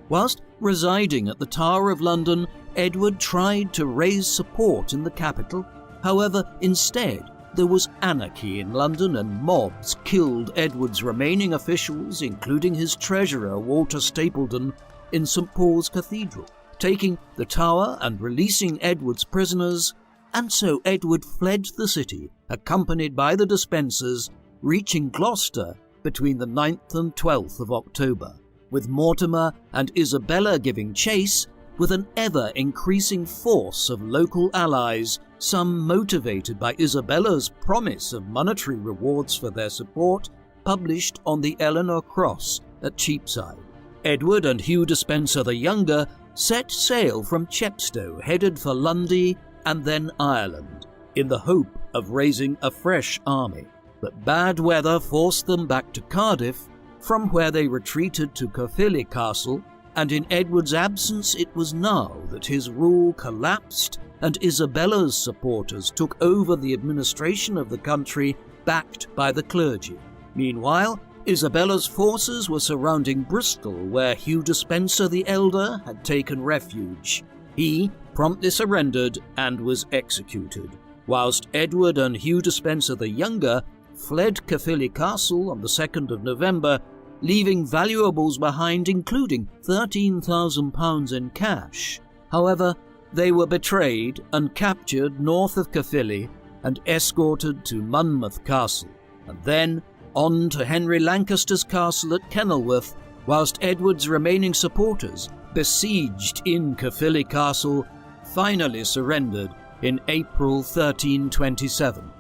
Speaker 1: Whilst residing at the Tower of London, Edward tried to raise support in the capital. However, instead, there was anarchy in London, and mobs killed Edward's remaining officials, including his treasurer Walter Stapledon, in St. Paul's Cathedral, taking the Tower and releasing Edward's prisoners, and so Edward fled the city, accompanied by the Despensers, reaching Gloucester between the 9th and 12th of October, with Mortimer and Isabella giving chase, with an ever-increasing force of local allies, some motivated by Isabella's promise of monetary rewards for their support, published on the Eleanor Cross at Cheapside. Edward and Hugh Despenser the Younger set sail from Chepstow, headed for Lundy and then Ireland, in the hope of raising a fresh army. But bad weather forced them back to Cardiff, from where they retreated to Caerphilly Castle, and in Edward's absence it was now that his rule collapsed and Isabella's supporters took over the administration of the country, backed by the clergy. Meanwhile, Isabella's forces were surrounding Bristol, where Hugh Despenser the Elder had taken refuge. He promptly surrendered and was executed, whilst Edward and Hugh Despenser the Younger fled Caerphilly Castle on the 2nd of November, leaving valuables behind, including £13,000 in cash. However, they were betrayed and captured north of Caerphilly and escorted to Monmouth Castle, and then on to Henry Lancaster's castle at Kenilworth, whilst Edward's remaining supporters, besieged in Caerphilly Castle, finally surrendered in April 1327.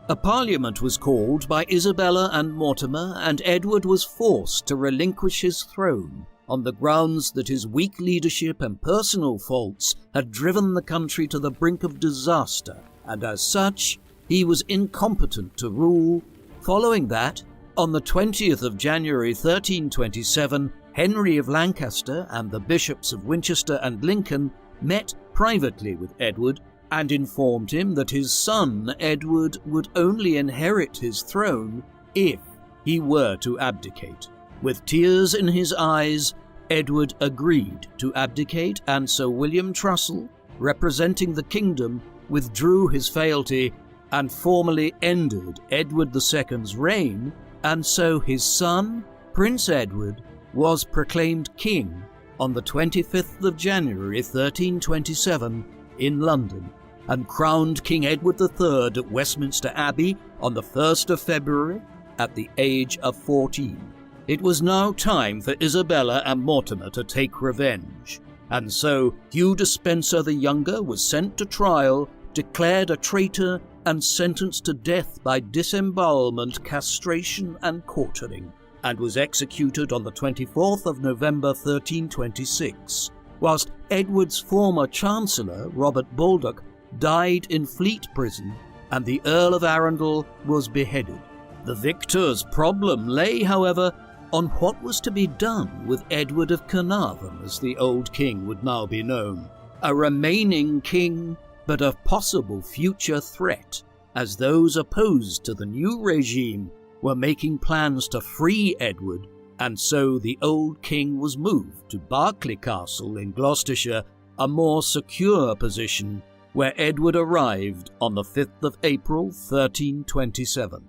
Speaker 1: A parliament was called by Isabella and Mortimer, and Edward was forced to relinquish his throne, on the grounds that his weak leadership and personal faults had driven the country to the brink of disaster, and as such, he was incompetent to rule. Following that, on the 20th of January 1327, Henry of Lancaster and the bishops of Winchester and Lincoln met privately with Edward and informed him that his son Edward would only inherit his throne if he were to abdicate. With tears in his eyes, Edward agreed to abdicate, and Sir William Trussell, representing the kingdom, withdrew his fealty and formally ended Edward II's reign, and so his son, Prince Edward, was proclaimed king on the 25th of January 1327 in London, and crowned King Edward III at Westminster Abbey on the 1st of February at the age of 14. It was now time for Isabella and Mortimer to take revenge, and so Hugh Despenser the Younger was sent to trial, declared a traitor, and sentenced to death by disembowelment, castration, and quartering, and was executed on the 24th of November 1326, whilst Edward's former Chancellor, Robert Baldock, died in Fleet Prison, and the Earl of Arundel was beheaded. The victor's problem lay, however, on what was to be done with Edward of Carnarvon, as the old king would now be known, a remaining king, but a possible future threat, as those opposed to the new regime were making plans to free Edward, and so the old king was moved to Berkeley Castle in Gloucestershire, a more secure position, where Edward arrived on the 5th of April 1327.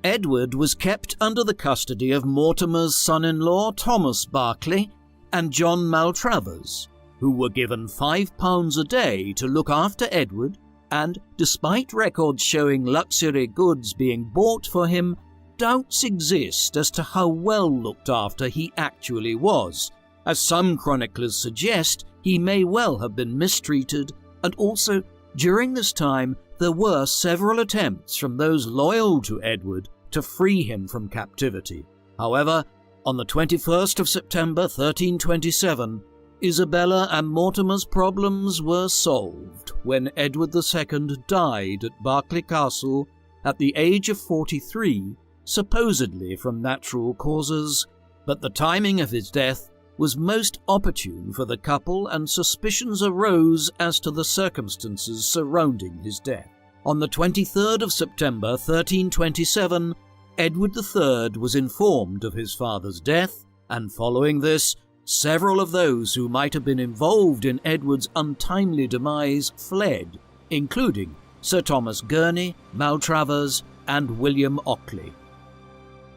Speaker 1: Edward was kept under the custody of Mortimer's son-in-law Thomas Berkeley and John Maltravers, who were given £5 a day to look after Edward, and despite records showing luxury goods being bought for him, doubts exist as to how well looked after he actually was. As some chroniclers suggest, he may well have been mistreated, and also, during this time, there were several attempts from those loyal to Edward to free him from captivity. However, on the 21st of September 1327, Isabella and Mortimer's problems were solved when Edward II died at Berkeley Castle at the age of 43, supposedly from natural causes, but the timing of his death was most opportune for the couple, and suspicions arose as to the circumstances surrounding his death. On the 23rd of September 1327, Edward III was informed of his father's death, and following this, several of those who might have been involved in Edward's untimely demise fled, including Sir Thomas Gurney, Maltravers, and William Ockley.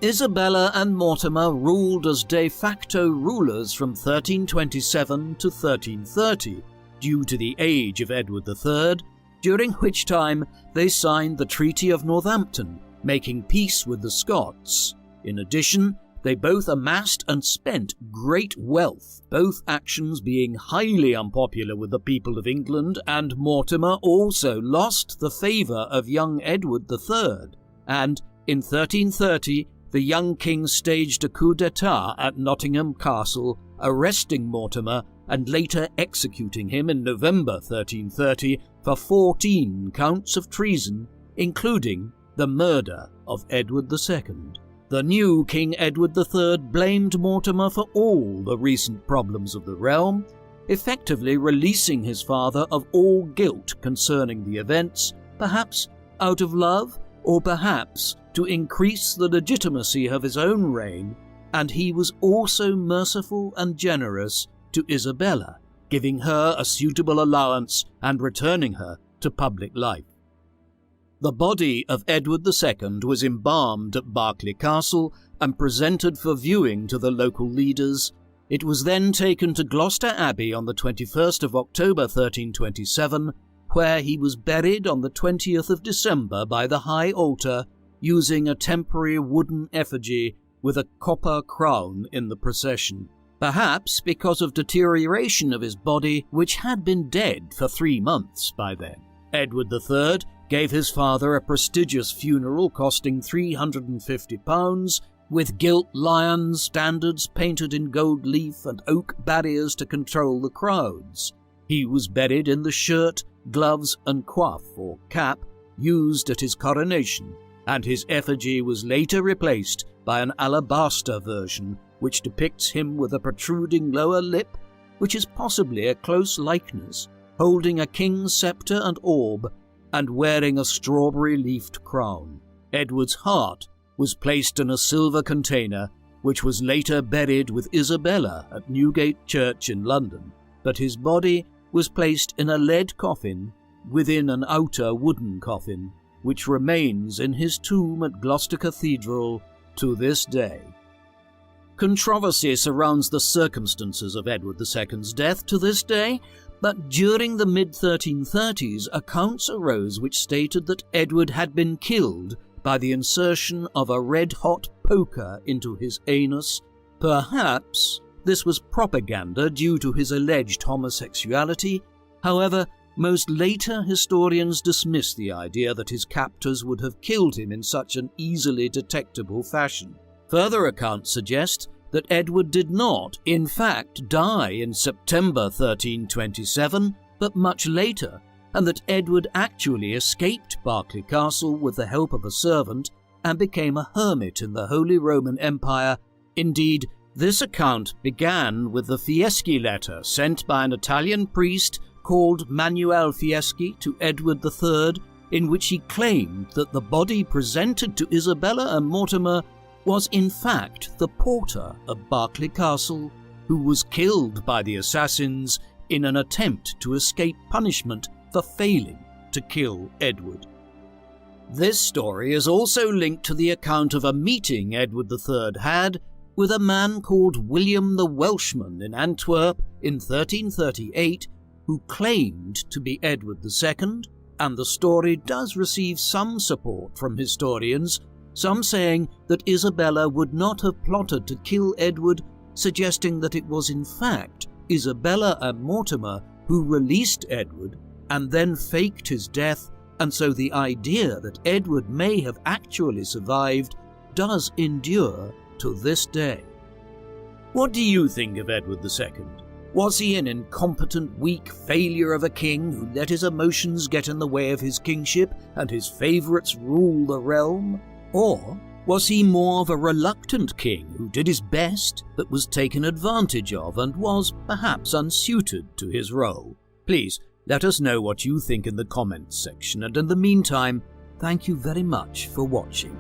Speaker 1: Isabella and Mortimer ruled as de facto rulers from 1327 to 1330, due to the age of Edward III, during which time they signed the Treaty of Northampton, making peace with the Scots. In addition, they both amassed and spent great wealth, both actions being highly unpopular with the people of England, and Mortimer also lost the favour of young Edward III, and in 1330 the young king staged a coup d'etat at Nottingham Castle, arresting Mortimer and later executing him in November 1330 for 14 counts of treason, including the murder of Edward II. The new King Edward III blamed Mortimer for all the recent problems of the realm, effectively releasing his father of all guilt concerning the events, perhaps out of love, or perhaps to increase the legitimacy of his own reign, and he was also merciful and generous to Isabella, giving her a suitable allowance and returning her to public life. The body of Edward II was embalmed at Berkeley Castle and presented for viewing to the local leaders. It was then taken to Gloucester Abbey on the 21st of October 1327, where he was buried on the 20th of December by the high altar, using a temporary wooden effigy with a copper crown in the procession, perhaps because of deterioration of his body, which had been dead for 3 months by then. Edward III gave his father a prestigious funeral costing £350, with gilt lions standards painted in gold leaf and oak barriers to control the crowds. He was buried in the shirt, gloves and coif or cap used at his coronation, and his effigy was later replaced by an alabaster version which depicts him with a protruding lower lip, which is possibly a close likeness, holding a king's sceptre and orb, and wearing a strawberry-leafed crown. Edward's heart was placed in a silver container, which was later buried with Isabella at Newgate Church in London, but his body was placed in a lead coffin within an outer wooden coffin, which remains in his tomb at Gloucester Cathedral to this day. Controversy surrounds the circumstances of Edward II's death to this day, but during the mid-1330s accounts arose which stated that Edward had been killed by the insertion of a red-hot poker into his anus. Perhaps this was propaganda due to his alleged homosexuality. However, most later historians dismiss the idea that his captors would have killed him in such an easily detectable fashion. Further accounts suggest that Edward did not, in fact, die in September 1327, but much later, and that Edward actually escaped Berkeley Castle with the help of a servant and became a hermit in the Holy Roman Empire. Indeed, this account began with the Fieschi letter sent by an Italian priest called Manuel Fieschi to Edward III, in which he claimed that the body presented to Isabella and Mortimer was in fact the porter of Berkeley Castle, who was killed by the assassins in an attempt to escape punishment for failing to kill Edward. This story is also linked to the account of a meeting Edward III had with a man called William the Welshman in Antwerp in 1338, who claimed to be Edward II, and the story does receive some support from historians, some saying that Isabella would not have plotted to kill Edward, suggesting that it was in fact Isabella and Mortimer who released Edward and then faked his death, and so the idea that Edward may have actually survived does endure to this day. What do you think of Edward II? Was he an incompetent, weak failure of a king who let his emotions get in the way of his kingship and his favourites rule the realm? Or was he more of a reluctant king who did his best but was taken advantage of and was perhaps unsuited to his role? Please let us know what you think in the comments section, and in the meantime, thank you very much for watching.